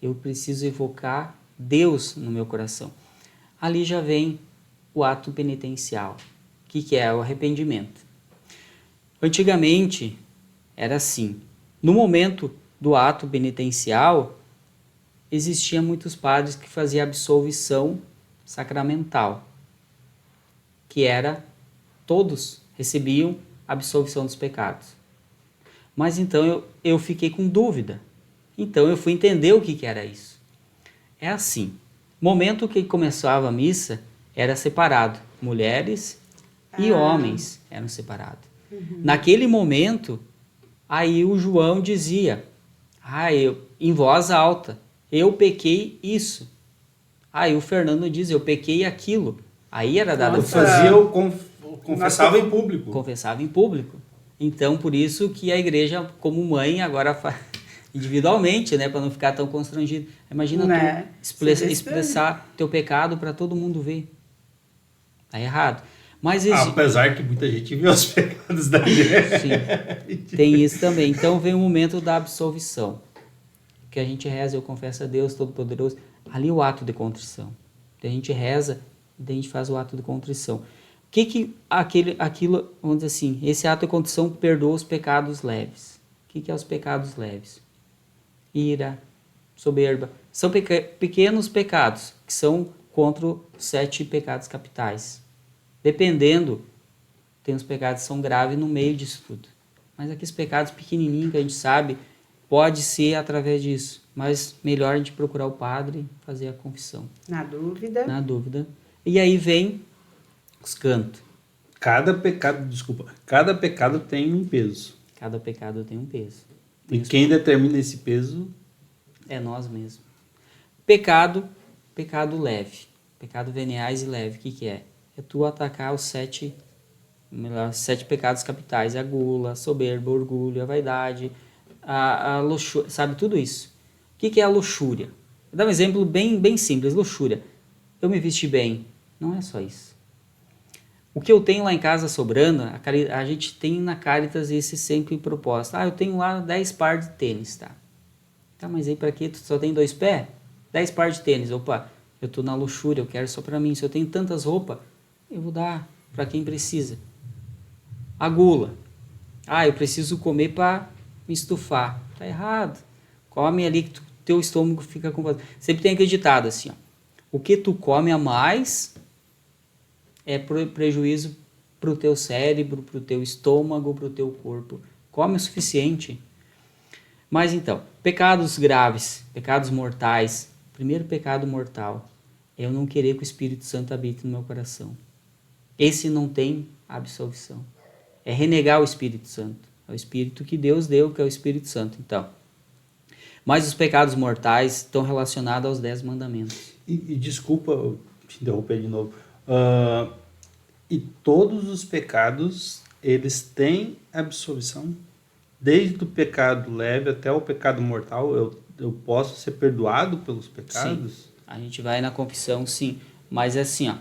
eu preciso evocar Deus no meu coração. Ali já vem o ato penitencial. O que é? O arrependimento. Antigamente era assim. No momento do ato penitencial, existiam muitos padres que faziam absolvição sacramental, que era, todos recebiam absolvição dos pecados. Mas então eu fiquei com dúvida. Então eu fui entender o que era isso. É assim, momento que começava a missa, era separado. Mulheres e homens eram separados. Uhum. Naquele momento, aí o João dizia, em voz alta, eu pequei isso. Aí o Fernando diz, eu pequei aquilo. Aí era dado... Confessava em público. Confessava em público. Então, por isso que a igreja, como mãe, agora faz individualmente, né, para não ficar tão constrangido. Imagina tu expressar teu pecado para todo mundo ver. Tá errado. Mas apesar que muita gente vê os pecados da igreja. Sim, tem isso também. Então vem o momento da absolvição. Que a gente reza, eu confesso a Deus Todo-Poderoso. Ali o ato de contrição. Então a gente reza e a gente faz o ato de contrição. Aquilo, vamos dizer assim, esse ato de contrição perdoa os pecados leves. O que é os pecados leves? Ira, soberba. São pequenos pecados, que são contra os 7 pecados capitais. Dependendo, tem os pecados que são graves no meio disso tudo. Mas aqueles pecados pequenininhos que a gente sabe, pode ser através disso. Mas melhor a gente procurar o padre e fazer a confissão. Na dúvida. Na dúvida. E aí vem os cantos. Cada pecado tem um peso. Cada pecado tem um peso. E quem determina esse peso? É nós mesmos. Pecado leve. Pecado veniais e leve. O que é? É tu atacar os 7 pecados capitais. A gula, a soberba, o orgulho, a vaidade, a luxúria. Sabe tudo isso? O que é a luxúria? Vou dar um exemplo bem simples. Luxúria. Eu me vesti bem. Não é só isso. O que eu tenho lá em casa sobrando, a gente tem na Caritas esse sempre proposta. Eu tenho lá 10 par de tênis, tá? Tá, mas aí pra quê? Tu só tem 2 pés? 10 par de tênis. Opa, eu tô na luxúria, eu quero só pra mim. Se eu tenho tantas roupas, eu vou dar pra quem precisa. A gula. Eu preciso comer pra me estufar. Tá errado. Come ali que teu estômago fica com... Sempre tem aquele ditado assim, ó. O que tu come a mais... é prejuízo para o teu cérebro, para o teu estômago, para o teu corpo. Come o suficiente. Mas então, pecados graves, pecados mortais. Primeiro pecado mortal é eu não querer que o Espírito Santo habite no meu coração. Esse não tem absolvição. É renegar o Espírito Santo. É o Espírito que Deus deu, que é o Espírito Santo. Então, mas os pecados mortais estão relacionados aos 10 mandamentos. E desculpa te interromper de novo. E todos os pecados, eles têm absolvição? Desde o pecado leve até o pecado mortal, eu posso ser perdoado pelos pecados? Sim. A gente vai na confissão, sim. Mas é assim, ó.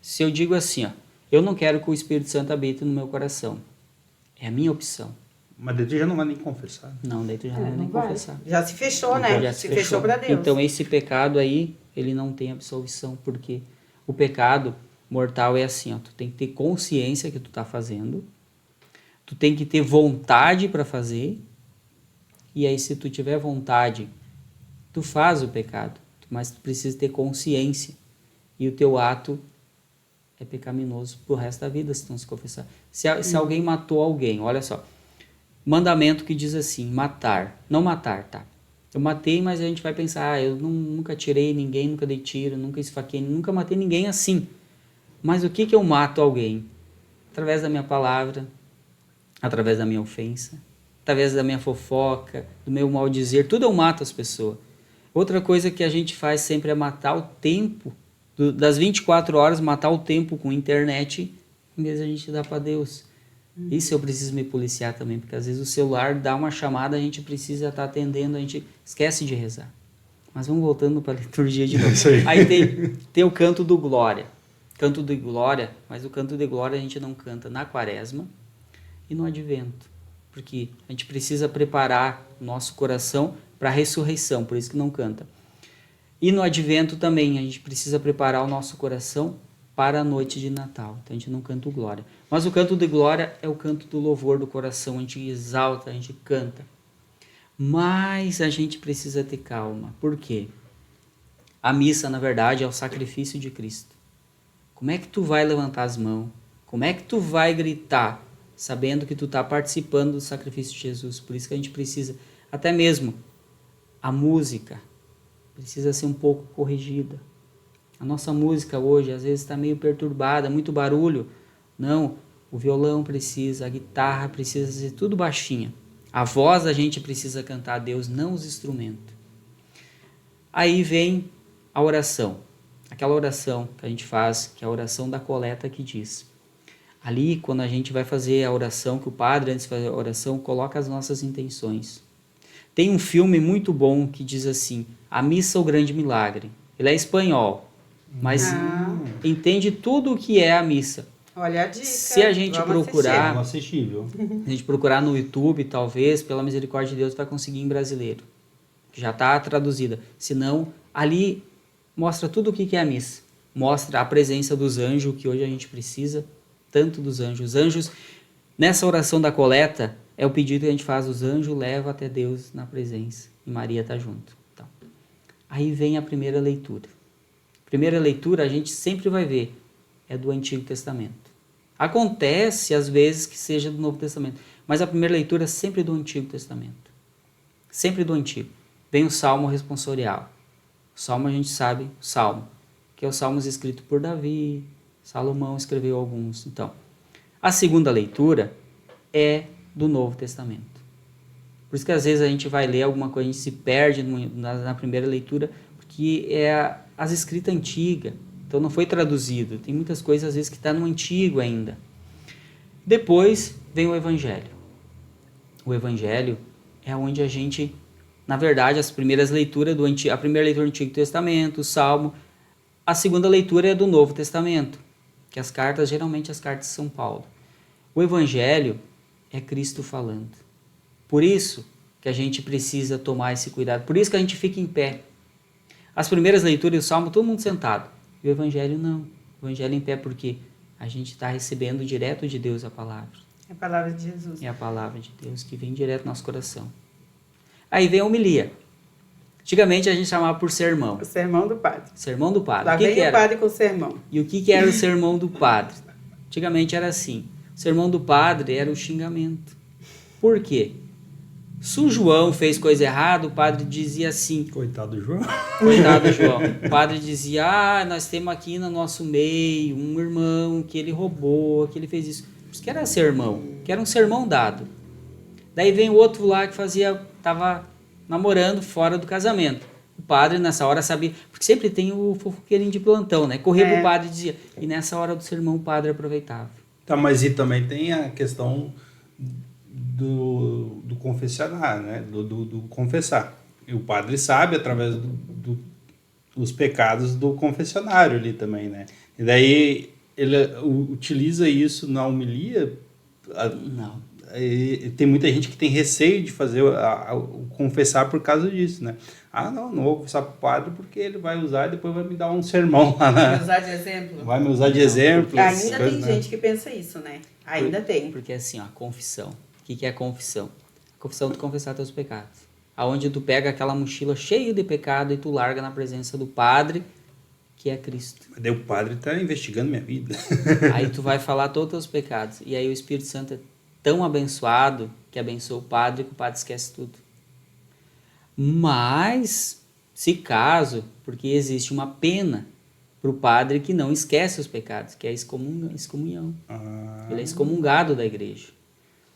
Se eu digo assim, ó, eu não quero que o Espírito Santo habite no meu coração. É a minha opção. Mas daí tu já não vai nem confessar. Não, daí tu já não vai nem confessar. Já se fechou, Então, né? já Se fechou para Deus. Então esse pecado aí, ele não tem absolvição, porque o pecado mortal é assim, ó, tu tem que ter consciência que tu tá fazendo, tu tem que ter vontade para fazer, e aí se tu tiver vontade, tu faz o pecado, mas tu precisa ter consciência, e o teu ato é pecaminoso pro resto da vida se tu não se confessar. Se alguém matou alguém, olha só, mandamento que diz assim, matar, não matar, tá? Eu matei, mas a gente vai pensar, eu nunca tirei ninguém, nunca dei tiro, nunca esfaquei, nunca matei ninguém assim. Mas o que eu mato alguém? Através da minha palavra, através da minha ofensa, através da minha fofoca, do meu mal dizer, tudo eu mato as pessoas. Outra coisa que a gente faz sempre é matar o tempo, das 24 horas, matar o tempo com internet, em vez de a gente dar para Deus. Isso eu preciso me policiar também, porque às vezes o celular dá uma chamada, a gente precisa estar atendendo, a gente esquece de rezar. Mas vamos voltando para a liturgia de novo. Aí tem o canto do glória. Canto de glória, mas o canto de glória a gente não canta na quaresma e no advento, porque a gente precisa preparar o nosso coração para a ressurreição, por isso que não canta. E no advento também a gente precisa preparar o nosso coração para a noite de Natal, então a gente não canta o glória. Mas o canto de glória é o canto do louvor do coração, a gente exalta, a gente canta. Mas a gente precisa ter calma, por quê? A missa, na verdade, é o sacrifício de Cristo. Como é que tu vai levantar as mãos? Como é que tu vai gritar, sabendo que tu está participando do sacrifício de Jesus? Por isso que a gente precisa, até mesmo, a música precisa ser um pouco corrigida. A nossa música hoje, às vezes, está meio perturbada, muito barulho. Não, o violão precisa, a guitarra precisa ser tudo baixinha. A voz a gente precisa cantar a Deus, não os instrumentos. Aí vem a oração. Aquela oração que a gente faz, que é a oração da coleta que diz. Ali, quando a gente vai fazer a oração, que o padre, antes de fazer a oração, coloca as nossas intenções. Tem um filme muito bom que diz assim, A Missa, o Grande Milagre. Ele é espanhol, mas entende tudo o que é a missa. Olha a dica. Se a gente procurar, Vamos assistir, viu? a gente procurar no YouTube, talvez, pela misericórdia de Deus, vai conseguir em brasileiro. Já está traduzida. Se não, ali mostra tudo o que é a missa. Mostra a presença dos anjos, que hoje a gente precisa tanto dos anjos. Os anjos, nessa oração da coleta, é o pedido que a gente faz, os anjos levam até Deus na presença. E Maria está junto. Então, aí vem a primeira leitura. Primeira leitura, a gente sempre vai ver, é do Antigo Testamento. Acontece, às vezes, que seja do Novo Testamento. Mas a primeira leitura é sempre do Antigo Testamento. Sempre do Antigo. Vem o Salmo responsorial. O Salmo a gente sabe, o Salmo, que é o Salmos escrito por Davi, Salomão escreveu alguns. Então, a segunda leitura é do Novo Testamento. Por isso que às vezes a gente vai ler alguma coisa, a gente se perde na primeira leitura, porque é as escritas antigas, então não foi traduzido. Tem muitas coisas às vezes que está no antigo ainda. Depois vem o Evangelho. O Evangelho é onde a gente, na verdade, as primeiras leituras a primeira leitura do Antigo Testamento, o Salmo, a segunda leitura é do Novo Testamento, que as cartas, geralmente as cartas de São Paulo. O Evangelho é Cristo falando. Por isso que a gente precisa tomar esse cuidado, por isso que a gente fica em pé. As primeiras leituras do Salmo, todo mundo sentado. E o Evangelho não. O Evangelho em pé porque a gente está recebendo direto de Deus a palavra. É a palavra de Jesus. É a palavra de Deus que vem direto no nosso coração. Aí vem a homilia. Antigamente a gente chamava por sermão. O sermão do padre. Sermão do padre. Lá vem o padre com o sermão. E o que era o sermão do padre? Antigamente era assim. O sermão do padre era o xingamento. Por quê? Se o João fez coisa errada, o padre dizia assim... Coitado do João. Coitado do João. O padre dizia, nós temos aqui no nosso meio um irmão que ele roubou, que ele fez isso. Por isso que era sermão, que era um sermão dado. Daí vem o outro lá que estava namorando fora do casamento. padre nessa hora sabia, porque sempre tem o fofoqueirinho de plantão, né? Corria pro padre e dizia, e nessa hora do sermão o padre aproveitava. Tá, mas e também tem a questão do confessionário, né? Do confessar. E o padre sabe através dos pecados do confessionário ali também, né? E daí ele utiliza isso na homilia. Não. E tem muita gente que tem receio de fazer o confessar por causa disso, né? Ah, não vou confessar pro padre porque ele vai usar e depois vai me dar um sermão lá Vai me usar de exemplo? Vai me usar de exemplo. Ainda tem né? gente que pensa isso, né? Ainda tem. Porque assim, ó, a confissão. O que é a confissão? A confissão é tu confessar teus pecados. Aonde tu pega aquela mochila cheia de pecado e tu larga na presença do padre, que é Cristo. Mas daí o padre está investigando minha vida. Aí tu vai falar todos os teus pecados. E aí o Espírito Santo é tão abençoado que abençoa o padre que o padre esquece tudo. Mas, se caso, porque existe uma pena para o padre que não esquece os pecados, que é a excomunhão. Ele é excomungado da igreja.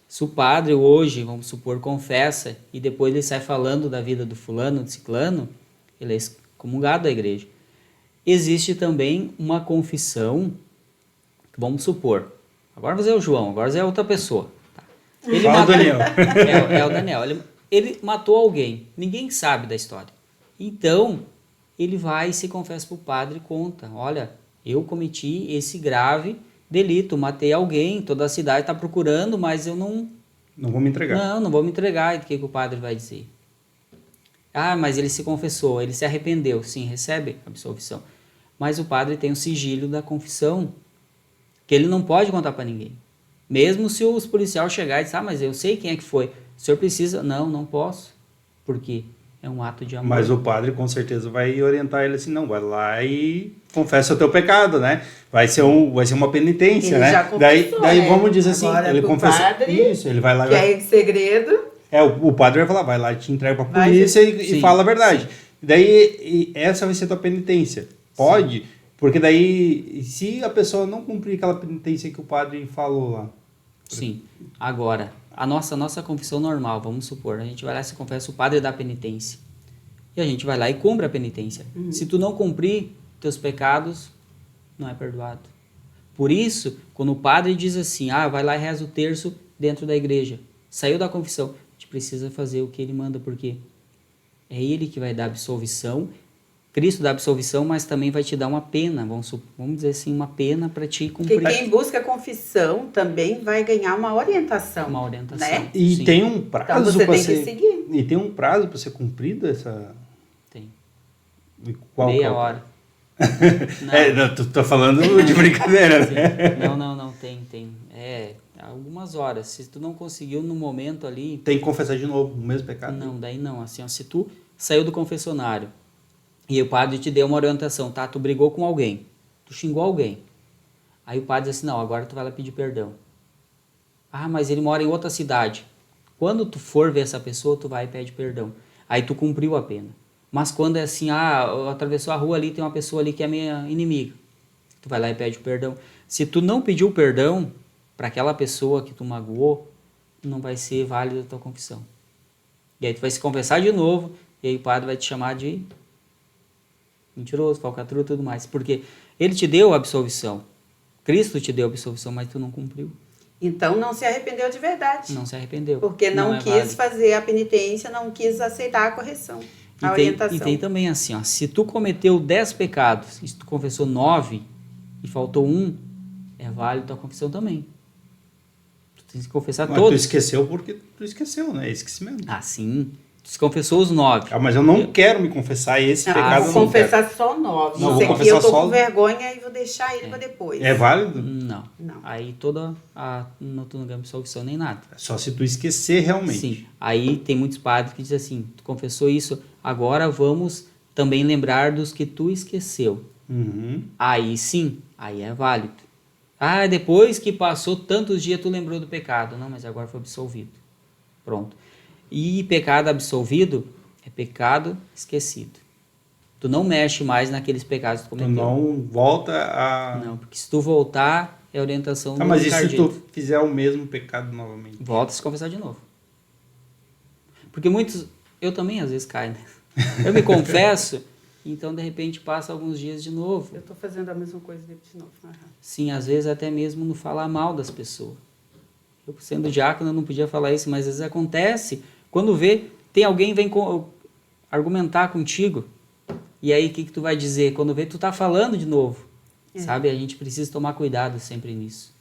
Se o padre hoje, vamos supor, confessa e depois ele sai falando da vida do fulano, do ciclano, ele é excomungado da igreja. Existe também uma confissão, vamos supor, agora vou dizer o João, agora vou dizer outra pessoa. Tá? Ele Fala matou, o Daniel. É o Daniel. Ele matou alguém, ninguém sabe da história. Então, ele vai e se confessa para o padre e conta, olha, eu cometi esse grave delito, matei alguém, toda a cidade está procurando, mas eu não... Não vou me entregar. Não vou me entregar. E o que o padre vai dizer? Ah, mas ele se confessou, ele se arrependeu. Sim, recebe absolvição. Mas o padre tem o sigilo da confissão, que ele não pode contar para ninguém. Mesmo se os policiais chegarem e disser, mas eu sei quem é que foi. O senhor precisa... Não posso. Por quê? É um ato de amor. Mas o padre com certeza vai orientar ele assim, não, vai lá e confessa o teu pecado, né? Vai ser uma penitência, Ele né? já confessou, daí né? vamos dizer assim, Agora ele pro confessa padre, isso, ele vai lá e Que é segredo. o padre vai falar, vai lá e te entrega pra Vai, polícia e sim, fala a verdade. sim. Daí essa vai ser a tua penitência. Pode, porque daí se a pessoa não cumprir aquela penitência que o padre falou lá. Sim. Agora, a nossa confissão normal, vamos supor, a gente vai lá e se confessa, o padre dá penitência. E a gente vai lá e cumpre a penitência. Se tu não cumprir teus pecados, não é perdoado. Por isso, quando o padre diz assim, vai lá e reza o terço dentro da igreja, saiu da confissão, a gente precisa fazer o que ele manda, porque é ele que vai dar absolvição, Cristo dá absolvição, mas também vai te dar uma pena, vamos dizer assim, uma pena para te cumprir. Porque quem busca confissão também vai ganhar uma orientação. Uma orientação. Né? E Sim. tem um prazo Então você para tem ser... que seguir. E tem um prazo para ser cumprido essa... Tem. E qual Meia que é o- hora. Não, tu tá falando de brincadeira, né? Não, tem. Algumas horas. Se tu não conseguiu no momento ali... Tem que confessar de novo o mesmo pecado? Não, daí não. Assim, ó, se tu saiu do confessionário e o padre te deu uma orientação, tá? Tu brigou com alguém, tu xingou alguém. Aí o padre diz assim, não, agora tu vai lá pedir perdão. Ah, mas ele mora em outra cidade. Quando tu for ver essa pessoa, tu vai e pede perdão. Aí tu cumpriu a pena. Mas quando é assim, atravessou a rua ali, tem uma pessoa ali que é minha inimiga. Tu vai lá e pede perdão. Se tu não pediu perdão para aquela pessoa que tu magoou, não vai ser válida a tua confissão. E aí tu vai se confessar de novo, e aí o padre vai te chamar de mentiroso, falcatrua e tudo mais. Porque ele te deu a absolvição. Cristo te deu a absolvição, mas tu não cumpriu. Então não se arrependeu de verdade. Não se arrependeu. Porque não é quis válido. fazer a penitência, não quis aceitar a correção, a orientação. E tem também assim, ó, se tu cometeu 10 pecados, e se tu confessou 9 e faltou 1, é válido a confissão também. Tu tem que confessar Mas todos. tu esqueceu porque tu esqueceu, né? Esquecimento. Ah, sim. Tu se confessou os 9. Mas eu não quero me confessar esse pecado. Vou eu não quero. confessar só 9. Não, Isso vou aqui eu tô confessar só- com vergonha e vou deixar ele para depois. É válido? Não. Não. Aí não tu não ganha absolvição nem nada. Só se tu esquecer realmente. Sim. Aí tem muitos padres que dizem assim, tu confessou isso, agora vamos também lembrar dos que tu esqueceu. Uhum. Aí sim, aí é válido. Depois que passou tantos dias tu lembrou do pecado. Não, mas agora foi absolvido. Pronto. E pecado absolvido é pecado esquecido. Tu não mexe mais naqueles pecados que tu Tu cometeu. não volta a... Não, porque se tu voltar, é orientação Tá, do mas e se Ricardito. tu fizer o mesmo pecado novamente? Volta a se confessar de novo. Porque muitos... Eu também às vezes caio, né? Eu me confesso, então de repente passa alguns dias de novo. Eu estou fazendo a mesma coisa de novo. Aham. Sim, às vezes até mesmo no falar mal das pessoas. Eu, sendo diácono, eu não podia falar isso, mas às vezes acontece. Quando vê, tem alguém que vem argumentar contigo. E aí, o que tu vai dizer? Quando vê, tu tá falando de novo. Sabe? A gente precisa tomar cuidado sempre nisso.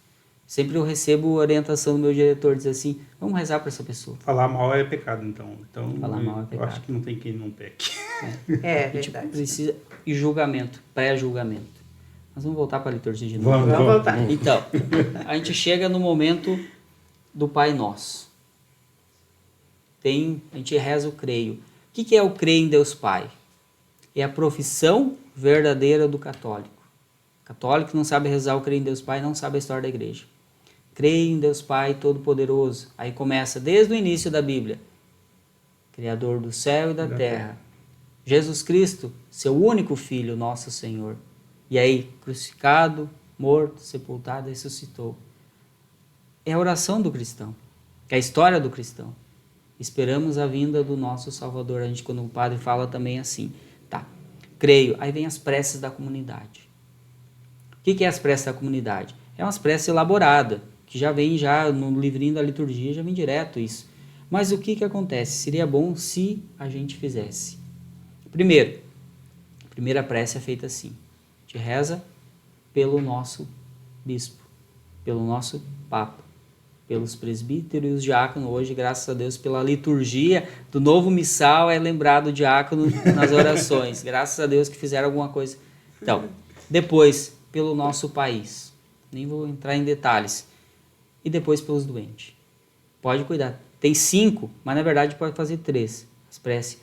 Sempre eu recebo orientação do meu diretor, dizer assim, vamos rezar para essa pessoa. Falar mal é pecado, então. Falar mal é Eu pecado. acho que não tem quem não peque. É A gente verdade. precisa... E julgamento, pré-julgamento. Mas vamos voltar para a liturgia de novo. Vamos voltar. Então, a gente chega no momento do Pai Nosso. A gente reza o creio. O que é o creio em Deus Pai? É a profissão verdadeira do católico. O católico que não sabe rezar o creio em Deus Pai não sabe a história da igreja. Creio em Deus Pai Todo-Poderoso. Aí começa desde o início da Bíblia. Criador do céu e da terra. Jesus Cristo, seu único Filho, nosso Senhor. E aí, crucificado, morto, sepultado, ressuscitou. É a oração do cristão. É a história do cristão. Esperamos a vinda do nosso Salvador. A gente, quando o padre fala também assim, tá, creio. Aí vem as preces da comunidade. O que é as preces da comunidade? É umas preces elaboradas, que já vem já no livrinho da liturgia, já vem direto isso. Mas o que acontece? Seria bom se a gente fizesse. Primeiro, a primeira prece é feita assim. A gente reza pelo nosso bispo, pelo nosso papa, pelos presbíteros e os diáconos. Hoje, graças a Deus, pela liturgia do novo missal, é lembrado o diácono nas orações. Graças a Deus que fizeram alguma coisa. Então, depois, pelo nosso país. Nem vou entrar em detalhes. E depois pelos doentes. Pode cuidar. Tem 5, mas na verdade pode fazer 3. As preces.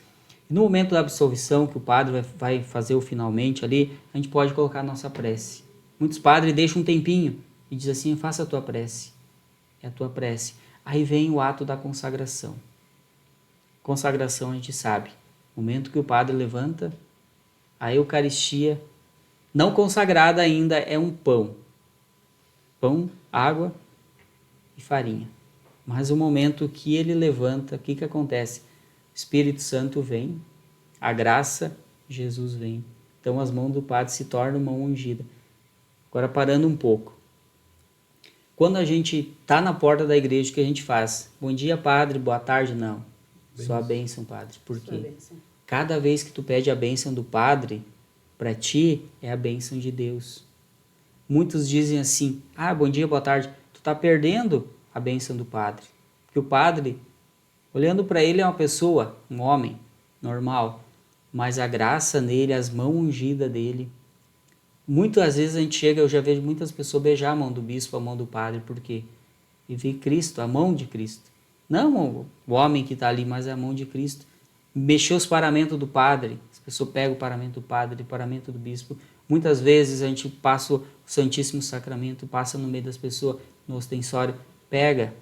E no momento da absolvição, que o padre vai fazer o finalmente ali, a gente pode colocar a nossa prece. Muitos padres deixam um tempinho e dizem assim, faça a tua prece. É a tua prece. Aí vem o ato da consagração. Consagração a gente sabe. Momento que o padre levanta, a Eucaristia, não consagrada ainda, é um pão. Pão, água e farinha. Mas o momento que ele levanta, o que acontece? O Espírito Santo vem, a graça, Jesus vem. Então as mãos do padre se tornam mão ungida. Agora parando um pouco. Quando a gente está na porta da igreja, o que a gente faz? Bom dia, padre, boa tarde, não. Só a bênção, padre. Por quê? Cada vez que tu pede a bênção do padre, para ti é a bênção de Deus. Muitos dizem assim, bom dia, boa tarde. Tu está perdendo a bênção do padre. Porque o padre, olhando para ele, é uma pessoa, um homem normal. Mas a graça nele, as mãos ungidas dele. Muitas vezes a gente chega, eu já vejo muitas pessoas beijar a mão do bispo, a mão do padre. Por quê? E ver Cristo, a mão de Cristo. Não o homem que está ali, mas a mão de Cristo. Mexer os paramentos do padre. As pessoas pegam o paramento do padre, o paramento do bispo. Muitas vezes a gente passa o Santíssimo Sacramento, passa no meio das pessoas, no ostensório, pega,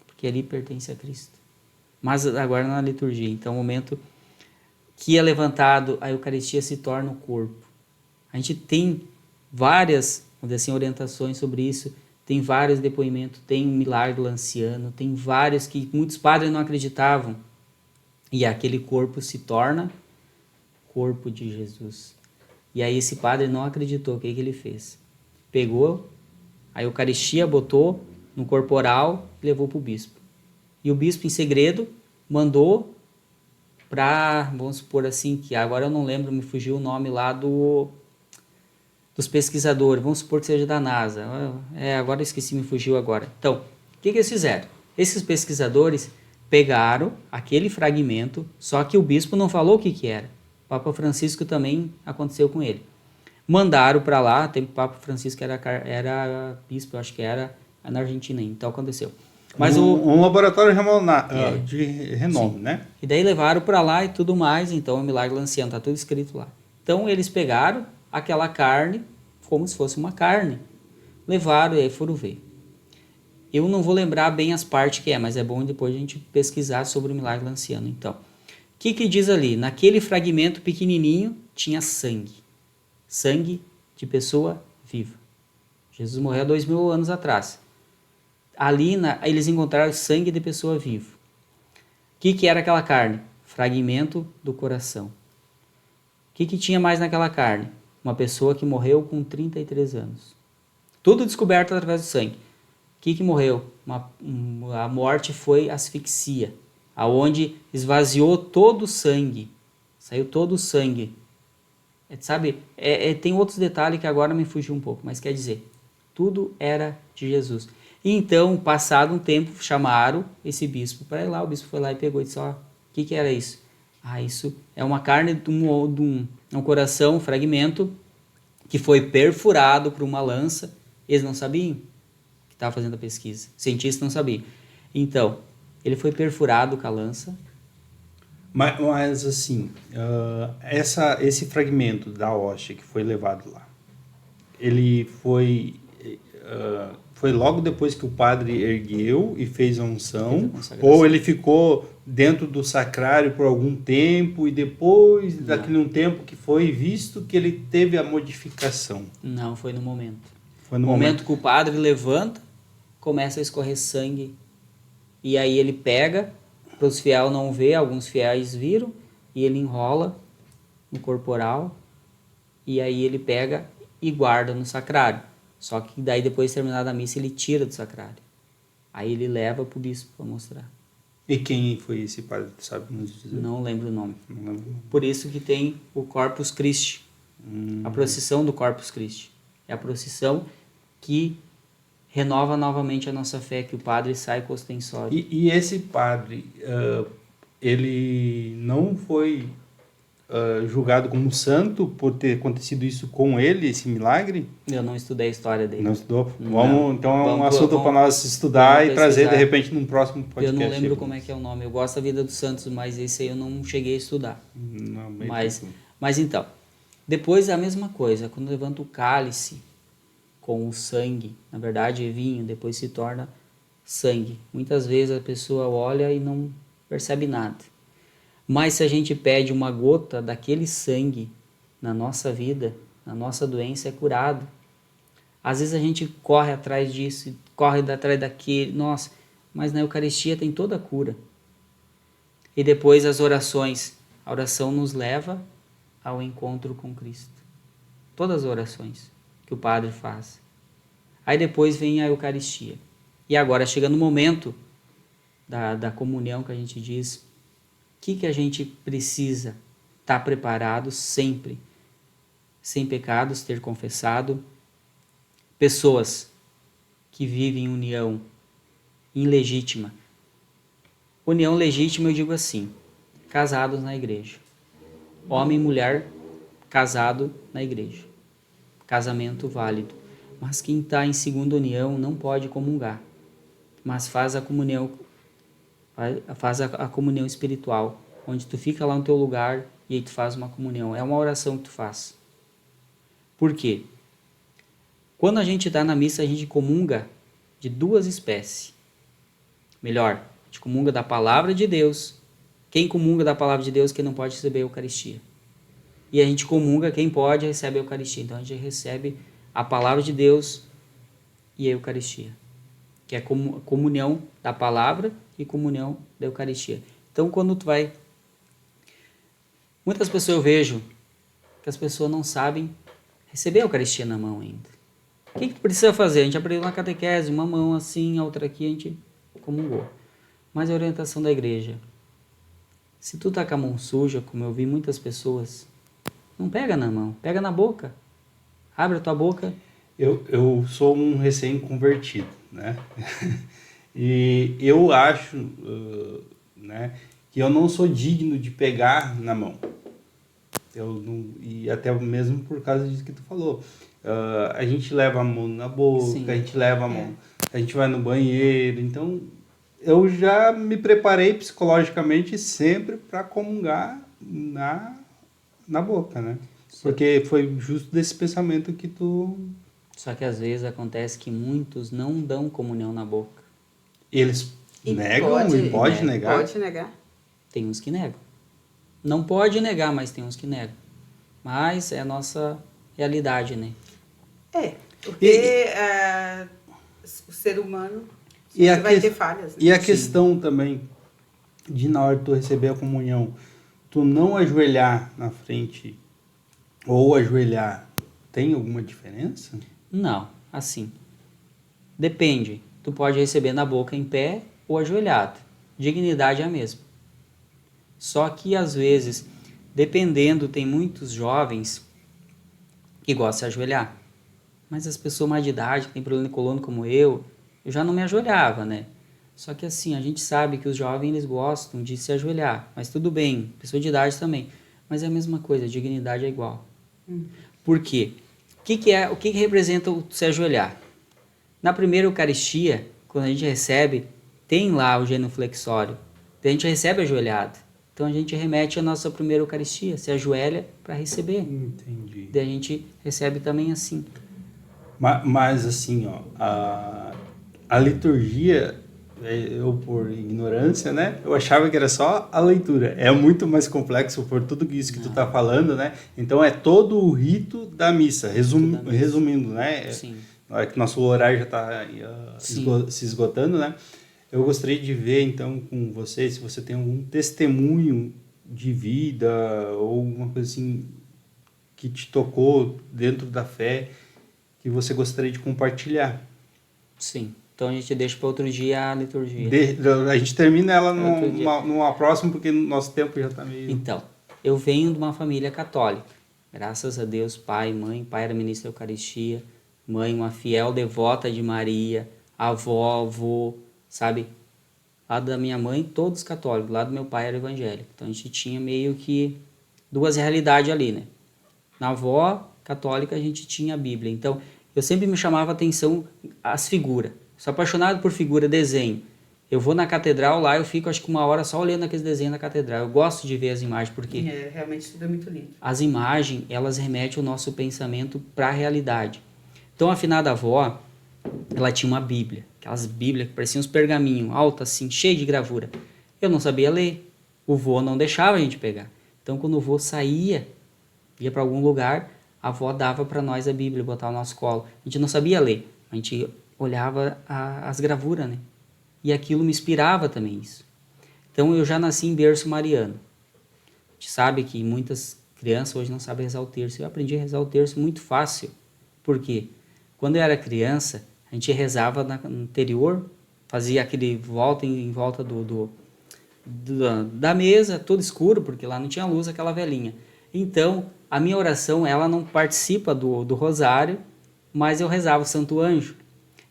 porque ali pertence a Cristo. Mas agora na liturgia, então o momento que é levantado, a Eucaristia se torna o corpo. A gente tem várias, vamos dizer assim, orientações sobre isso, tem vários depoimentos, tem um milagre lanciano, tem vários que muitos padres não acreditavam. E aquele corpo se torna corpo de Jesus. E aí esse padre não acreditou. O que ele fez? Pegou a Eucaristia, botou no corporal e levou para o bispo. E o bispo, em segredo, mandou para, vamos supor assim, que agora eu não lembro, me fugiu o nome lá dos pesquisadores, vamos supor que seja da NASA. Agora eu esqueci, me fugiu agora. Então, o que eles fizeram? Esses pesquisadores pegaram aquele fragmento, só que o bispo não falou o que era. O Papa Francisco também aconteceu com ele. Mandaram para lá, tem o Papa Francisco era bispo, eu acho que era na Argentina, então aconteceu. Mas um laboratório de renome, né? E daí levaram para lá e tudo mais, então o milagre lanciano, está tudo escrito lá. Então eles pegaram aquela carne, como se fosse uma carne, levaram e aí foram ver. Eu não vou lembrar bem as partes que mas é bom depois a gente pesquisar sobre o milagre lanciano. Então, o que diz ali? Naquele fragmento pequenininho tinha sangue. Sangue de pessoa viva. Jesus morreu há 2000 anos atrás. Ali eles encontraram sangue de pessoa viva. O que era aquela carne? Fragmento do coração. que tinha mais naquela carne? Uma pessoa que morreu com 33 anos. Tudo descoberto através do sangue. O que morreu? A morte foi asfixia, aonde esvaziou todo o sangue. Saiu todo o sangue. Sabe, tem outros detalhes que agora me fugiu um pouco, mas quer dizer, tudo era de Jesus. E então, passado um tempo, chamaram esse bispo para ir lá. O bispo foi lá e pegou e disse, o que era isso? Isso é uma carne de um coração, um fragmento, que foi perfurado por uma lança. Eles não sabiam que estava fazendo a pesquisa. Os cientistas não sabiam. Então, ele foi perfurado com a lança. Mas assim, esse fragmento da hóstia que foi levado lá, ele foi logo depois que o padre ergueu e fez a unção, ou ele ficou dentro do sacrário por algum tempo e depois daquele um tempo que foi visto que ele teve a modificação? Não, foi no momento. Foi no momento que o padre levanta, começa a escorrer sangue, e aí ele pega, para os fiéis não ver, alguns fiéis viram, e ele enrola no corporal, e aí ele pega e guarda no sacrário. Só que daí depois de terminada a missa ele tira do sacrário. Aí ele leva para o bispo para mostrar. E quem foi esse padre, tu sabe nos dizer? Não lembro o nome. Não lembro. Por isso que tem o Corpus Christi, a procissão do Corpus Christi. É a procissão que renova novamente a nossa fé, que o padre sai com o ostensório. E esse padre, ele não foi julgado como santo por ter acontecido isso com ele, esse milagre? Eu não estudei a história dele. Não estudou? Não. Então é um assunto para nós estudar e trazer de repente num próximo podcast. Eu não lembro como é que é o nome. Eu gosto da vida dos santos, mas esse aí eu não cheguei a estudar. Não, mas então, depois é a mesma coisa. Quando levanta o cálice com o sangue, na verdade é vinho, depois se torna sangue. Muitas vezes a pessoa olha e não percebe nada. Mas se a gente pede uma gota daquele sangue na nossa vida, na nossa doença, é curado. Às vezes a gente corre atrás disso, corre atrás daquele, nossa, mas na Eucaristia tem toda a cura. E depois as orações, a oração nos leva ao encontro com Cristo. Todas as orações que o padre faz. Aí depois vem a Eucaristia. E agora chega no momento da comunhão que a gente diz, o que a gente precisa estar preparado sempre, sem pecados, ter confessado. Pessoas que vivem união ilegítima. União legítima eu digo assim, casados na igreja. Homem e mulher casado na igreja. Casamento válido. Mas quem está em segunda união não pode comungar. Mas faz a comunhão espiritual, onde tu fica lá no teu lugar e aí tu faz uma comunhão. É uma oração que tu faz. Por quê? Quando a gente está na missa, a gente comunga de duas espécies. Melhor, a gente comunga da palavra de Deus. Quem comunga da palavra de Deus, quem não pode receber a Eucaristia. E a gente comunga, quem pode recebe a Eucaristia. Então a gente recebe a palavra de Deus e a Eucaristia, que é comunhão da palavra e comunhão da Eucaristia. Então quando tu vai... Muitas pessoas eu vejo que as pessoas não sabem receber a Eucaristia na mão ainda. O que tu precisa fazer? A gente aprendeu na catequese, uma mão assim, a outra aqui, a gente comungou. Mas a orientação da igreja, se tu tá com a mão suja, como eu vi muitas pessoas, não pega na mão, pega na boca. Abre a tua boca. Eu sou um recém-convertido, né? E eu acho né, que eu não sou digno de pegar na mão. E até mesmo por causa disso que tu falou. A gente leva a mão na boca, sim, a gente leva a mão, a gente vai no banheiro, então eu já me preparei psicologicamente sempre para comungar na boca, né? Sim. Porque foi justo desse pensamento que tu... Só que às vezes acontece que muitos não dão comunhão na boca. Eles negam e pode negar? Pode negar. Tem uns que negam. Não pode negar, mas tem uns que negam. Mas é a nossa realidade, né? Porque o ser humano vai ter falhas. Né? E a questão também de, na hora de tu receber a comunhão, tu não ajoelhar na frente ou ajoelhar, tem alguma diferença? Não, assim, depende. Tu pode receber na boca em pé ou ajoelhado. Dignidade é a mesma. Só que, às vezes, dependendo, tem muitos jovens que gostam de ajoelhar. Mas as pessoas mais de idade, que tem problema de coluna como eu já não me ajoelhava, né? Só que assim, a gente sabe que os jovens eles gostam de se ajoelhar. Mas tudo bem, pessoa de idade também. Mas é a mesma coisa, a dignidade é igual. Por quê? O que representa o se ajoelhar? Na primeira Eucaristia, quando a gente recebe, tem lá o genuflexório. A gente recebe ajoelhado. Então a gente remete à nossa primeira Eucaristia, se ajoelha para receber. Entendi. Daí a gente recebe também assim. Mas assim, ó, a liturgia, eu por ignorância, né? Eu achava que era só a leitura. É muito mais complexo por tudo isso que tu tá falando, né? Então é todo o rito da missa, resumindo, né? Sim. É que nosso horário já está se esgotando, né? Eu gostaria de ver, então, com você, se você tem algum testemunho de vida ou alguma coisa assim que te tocou dentro da fé que você gostaria de compartilhar. Sim. Então a gente deixa para outro dia a liturgia. A gente termina ela Outro dia. numa próxima, porque nosso tempo já está meio... Então, eu venho de uma família católica. Graças a Deus, pai, mãe. Pai era ministro da Eucaristia. Mãe, uma fiel devota de Maria. Avó, avô, sabe? Lado da minha mãe, todos católicos. Lado do meu pai era evangélico. Então a gente tinha meio que duas realidades ali, né? Na avó católica a gente tinha a Bíblia. Então eu sempre me chamava a atenção as figuras. Sou apaixonado por figura, desenho. Eu vou na catedral lá, eu fico acho que 1 hora só olhando aqueles desenhos da catedral. Eu gosto de ver as imagens porque Realmente tudo é muito lindo. as imagens, elas remetem o nosso pensamento para a realidade. Então a finada avó, ela tinha uma Bíblia, aquelas Bíblias que pareciam uns pergaminhos, altas assim, cheio de gravura. Eu não sabia ler, o vô não deixava a gente pegar. Então quando o vô saía, ia para algum lugar, a avó dava para nós a Bíblia, botava no nosso colo. A gente não sabia ler, a gente olhava as gravuras, né? E aquilo me inspirava também isso. Então eu já nasci em berço mariano. A gente sabe que muitas crianças hoje não sabem rezar o terço. Eu aprendi a rezar o terço muito fácil. Por quê? Quando eu era criança, a gente rezava no interior, fazia aquele volta em volta da mesa, todo escuro, porque lá não tinha luz, aquela velhinha. Então, a minha oração, ela não participa do rosário, mas eu rezava o Santo Anjo.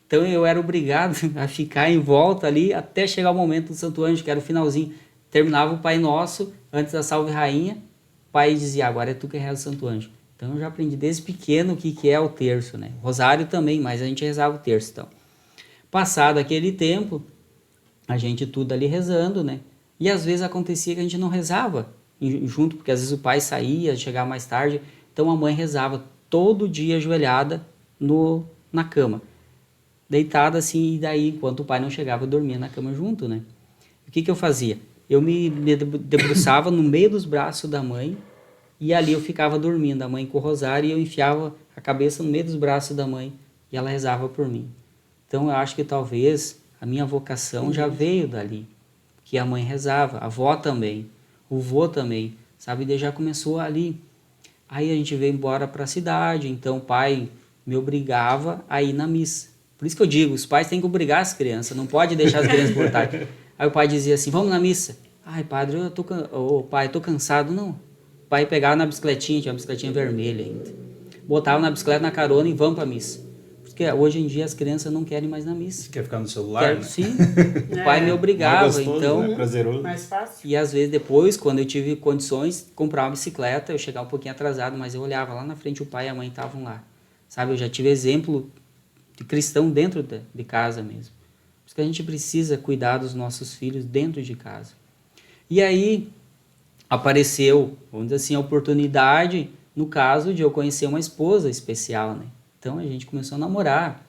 Então, eu era obrigado a ficar em volta ali até chegar o momento do Santo Anjo, que era o finalzinho. Terminava o Pai Nosso, antes da Salve Rainha, o pai dizia, agora é tu que reza o Santo Anjo. Então, eu já aprendi desde pequeno o que é o terço, né? Rosário também, mas a gente rezava o terço, então. Passado aquele tempo, a gente tudo ali rezando, né? E às vezes acontecia que a gente não rezava junto, porque às vezes o pai saía, chegava mais tarde. Então a mãe rezava todo dia ajoelhada na cama. Deitada assim, e daí enquanto o pai não chegava eu dormia na cama junto, né? O que eu fazia? Eu me debruçava no meio dos braços da mãe e ali eu ficava dormindo, a mãe com o rosário, e eu enfiava a cabeça no meio dos braços da mãe e ela rezava por mim. Então eu acho que talvez a minha vocação já veio dali, que a mãe rezava, a avó também, o vô também, sabe? Daí já começou ali. Aí a gente veio embora para a cidade, então o pai me obrigava a ir na missa. Por isso que eu digo, os pais têm que obrigar as crianças, não pode deixar as crianças por tarde. Aí o pai dizia assim, vamos na missa. Ai, padre, pai, eu tô cansado. Não. O pai pegava na bicicletinha, tinha uma bicicletinha vermelha ainda. Botava na bicicleta na carona e vamos pra missa. Porque hoje em dia as crianças não querem mais na missa. Você quer ficar no celular, né? Sim, o pai me obrigava, Mais gostoso, então... né? Prazeroso. Mais fácil. E às vezes depois, quando eu tive condições, comprar uma bicicleta, eu chegava um pouquinho atrasado, mas eu olhava lá na frente, o pai e a mãe estavam lá. Sabe, eu já tive exemplo de cristão dentro de casa mesmo. Por isso que a gente precisa cuidar dos nossos filhos dentro de casa. E aí apareceu, vamos dizer assim, a oportunidade, no caso de eu conhecer uma esposa especial, né? Então a gente começou a namorar,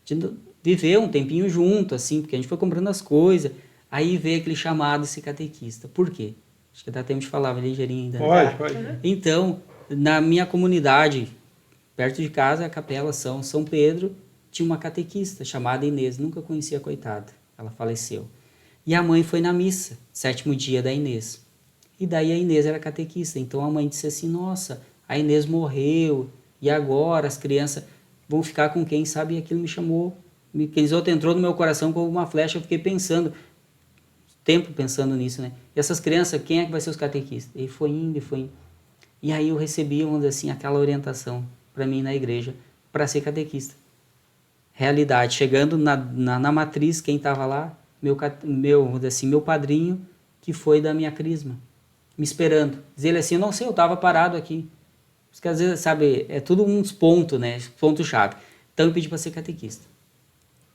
a gente viveu um tempinho junto, assim, porque a gente foi comprando as coisas. Aí veio aquele chamado, esse catequista. Por quê? Acho que dá tempo de falar ligeirinho ainda. Pode. Então, na minha comunidade, perto de casa, a capela São Pedro, tinha uma catequista chamada Inês. Nunca conhecia a coitada. Ela faleceu. E a mãe foi na missa, 7º dia da Inês. E daí a Inês era catequista. Então a mãe disse assim, nossa, A Inês morreu, e agora as crianças vão ficar com quem, sabe? E aquilo me chamou, aqueles outros entrou no meu coração como uma flecha, eu fiquei pensando, tempo pensando nisso, né? E essas crianças, quem é que vai ser os catequistas? E foi indo, e foi indo. E aí eu recebi, vamos dizer assim, aquela orientação para mim na igreja, para ser catequista. Realidade, chegando na matriz, quem estava lá? Vamos dizer assim, meu padrinho, que foi da minha crisma, me esperando. Diz ele assim, eu não sei, eu estava parado aqui. Porque às vezes, sabe, é tudo uns pontos, né? Ponto-chave. Então eu pedi para ser catequista.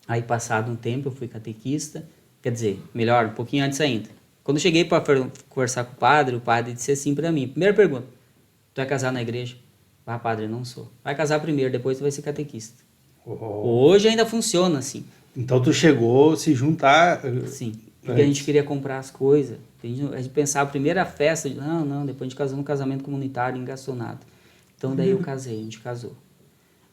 Aí, passado um tempo, eu fui catequista. Quer dizer, melhor, um pouquinho antes ainda. Quando eu cheguei para conversar com o padre disse assim para mim, primeira pergunta, tu vai casar na igreja? Ah, padre, eu não sou. Vai casar primeiro, depois tu vai ser catequista. Hoje ainda funciona assim. Então tu chegou a se juntar... Sim, porque a gente queria comprar as coisas. A gente pensava, a primeira festa, não, depois a gente casou num casamento comunitário, engaçonado. Então daí eu casei, a gente casou.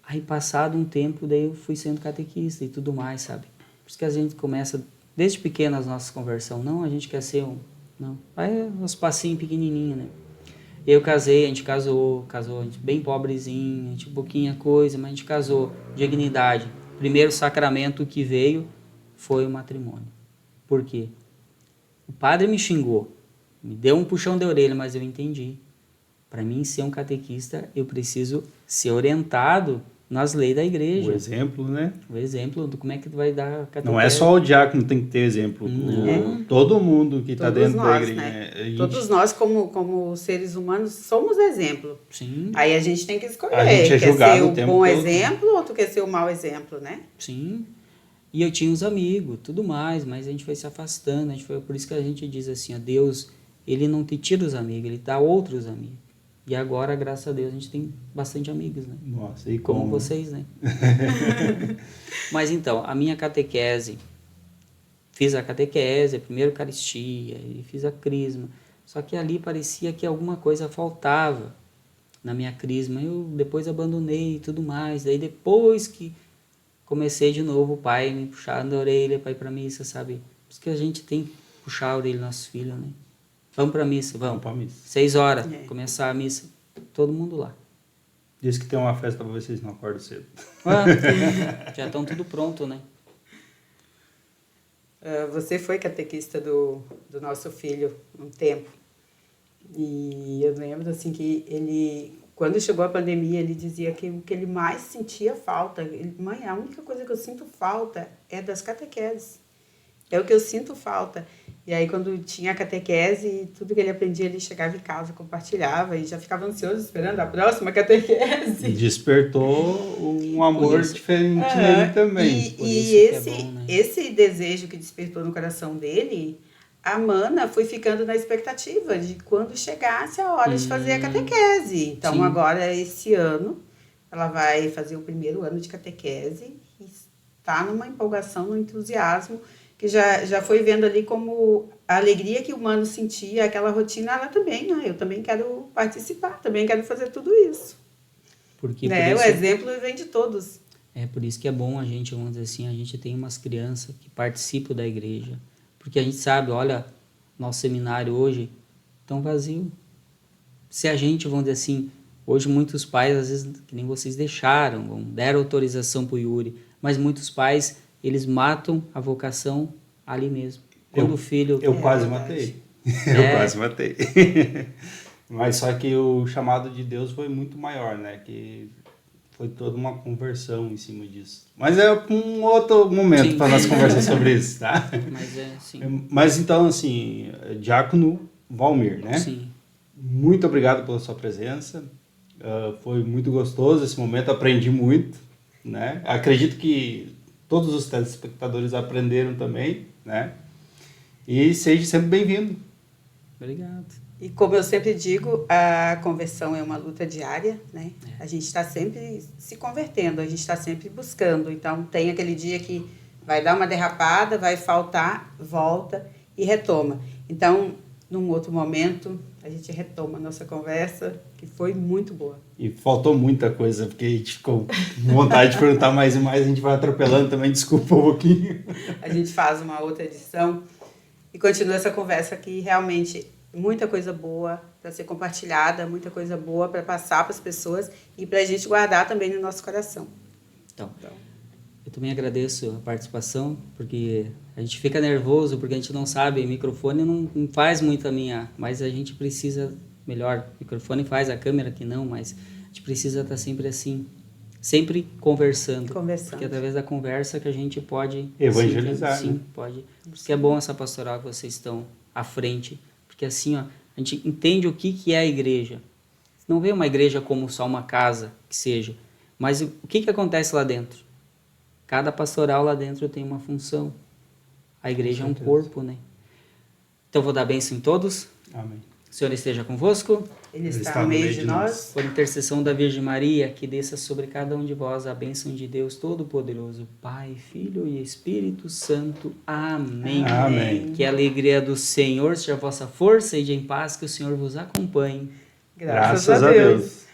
Aí passado um tempo, daí eu fui sendo catequista e tudo mais, sabe? Por isso que a gente começa, desde pequeno, as nossas conversões. Não, a gente quer ser um... Não, vai uns passinhos pequenininhos, né? Eu casei, a gente casou, a gente bem pobrezinho, a gente pouquinha coisa, mas a gente casou, dignidade. Primeiro sacramento que veio foi o matrimônio. Por quê? O padre me xingou, me deu um puxão de orelha, mas eu entendi. Para mim ser um catequista, eu preciso ser orientado nas leis da igreja. O exemplo, né? O exemplo do como é que tu vai dar catequese. Não é só o diácono que tem que ter exemplo. Todo mundo que está dentro da igreja. Né? Todos nós, como seres humanos, somos exemplo. Sim. Aí a gente tem que escolher. A gente é quer julgado ser o o tempo bom todo. exemplo ou tu quer ser o mau exemplo, né? Sim. E eu tinha uns amigos, tudo mais, mas a gente foi se afastando. Por isso que a gente diz assim, ó, Deus, ele não te tira os amigos, ele dá outros amigos. E agora, graças a Deus, a gente tem bastante amigos, né? Nossa, e como vocês, né? Mas então, a minha catequese, fiz a catequese, primeiro Eucaristia, e fiz a crisma. Só que ali parecia que alguma coisa faltava na minha crisma. Eu depois abandonei e tudo mais. Daí depois que comecei de novo, o pai me puxando a orelha para ir para missa, sabe? Por isso que a gente tem que puxar a orelha dos nossos filhos, né? Vamos para missa, vamos. Pra missa. 6 horas, começar a missa. Todo mundo lá. Diz que tem uma festa para vocês não acordam cedo. Já estão tudo pronto, né? Você foi catequista do nosso filho um tempo. E eu lembro assim que ele, quando chegou a pandemia, ele dizia que o que ele mais sentia falta, mãe, a única coisa que eu sinto falta é das catequeses. É o que eu sinto falta. E aí, quando tinha a catequese, tudo que ele aprendia, ele chegava em casa, compartilhava e já ficava ansioso esperando a próxima catequese. Despertou um amor diferente nele também. Esse desejo que despertou no coração dele, a Mana foi ficando na expectativa de quando chegasse a hora de fazer a catequese. Então, agora, esse ano, ela vai fazer o primeiro ano de catequese e está numa empolgação, num entusiasmo, que já foi vendo ali como a alegria que o Mano sentia, aquela rotina, ela também, né? Eu também quero participar, também quero fazer tudo isso. Porque né? por isso, o exemplo vem de todos. É por isso que é bom a gente, vamos dizer assim, a gente tem umas crianças que participam da igreja, porque a gente sabe, olha, nosso seminário hoje tão vazio. Se a gente, vamos dizer assim, hoje muitos pais, às vezes, que nem vocês deram autorização para o Yuri, mas muitos pais, eles matam a vocação ali mesmo. Quando o filho... Eu quase matei. Eu quase matei. Mas só que o chamado de Deus foi muito maior, né? Que foi toda uma conversão em cima disso. Mas é um outro momento para nós conversar sobre isso, tá? Mas então, assim, Diácono Valmir, né? Sim. Muito obrigado pela sua presença. Foi muito gostoso esse momento, aprendi muito, né? Acredito que todos os telespectadores aprenderam também, né? E seja sempre bem-vindo. Obrigado. E como eu sempre digo, a conversão é uma luta diária, né? A gente está sempre se convertendo, a gente está sempre buscando. Então, tem aquele dia que vai dar uma derrapada, vai faltar, volta e retoma. Então, num outro momento, a gente retoma a nossa conversa, que foi muito boa. E faltou muita coisa, porque a gente ficou com vontade de perguntar mais e mais, a gente vai atropelando também, desculpa um pouquinho. A gente faz uma outra edição e continua essa conversa que realmente muita coisa boa para ser compartilhada, muita coisa boa para passar para as pessoas e para a gente guardar também no nosso coração. Então, eu também agradeço a participação, porque a gente fica nervoso, porque a gente não sabe, o microfone não faz muito a minha, mas a gente precisa, melhor, o microfone faz, a câmera que não, mas a gente precisa estar sempre assim, sempre conversando. Porque é através da conversa que a gente pode... evangelizar, sim, né? pode. Porque é bom essa pastoral que vocês estão à frente, porque assim, ó, a gente entende o que é a igreja. Não vê uma igreja como só uma casa, que seja, mas o que acontece lá dentro? Cada pastoral lá dentro tem uma função. A igreja é um corpo, né? Então vou dar bênção em todos. Amém. O Senhor esteja convosco. Ele está no meio de nós. Por intercessão da Virgem Maria, que desça sobre cada um de vós a bênção de Deus Todo-Poderoso, Pai, Filho e Espírito Santo. Amém. Amém. Que a alegria do Senhor seja a vossa força e de em paz que o Senhor vos acompanhe. Graças a Deus.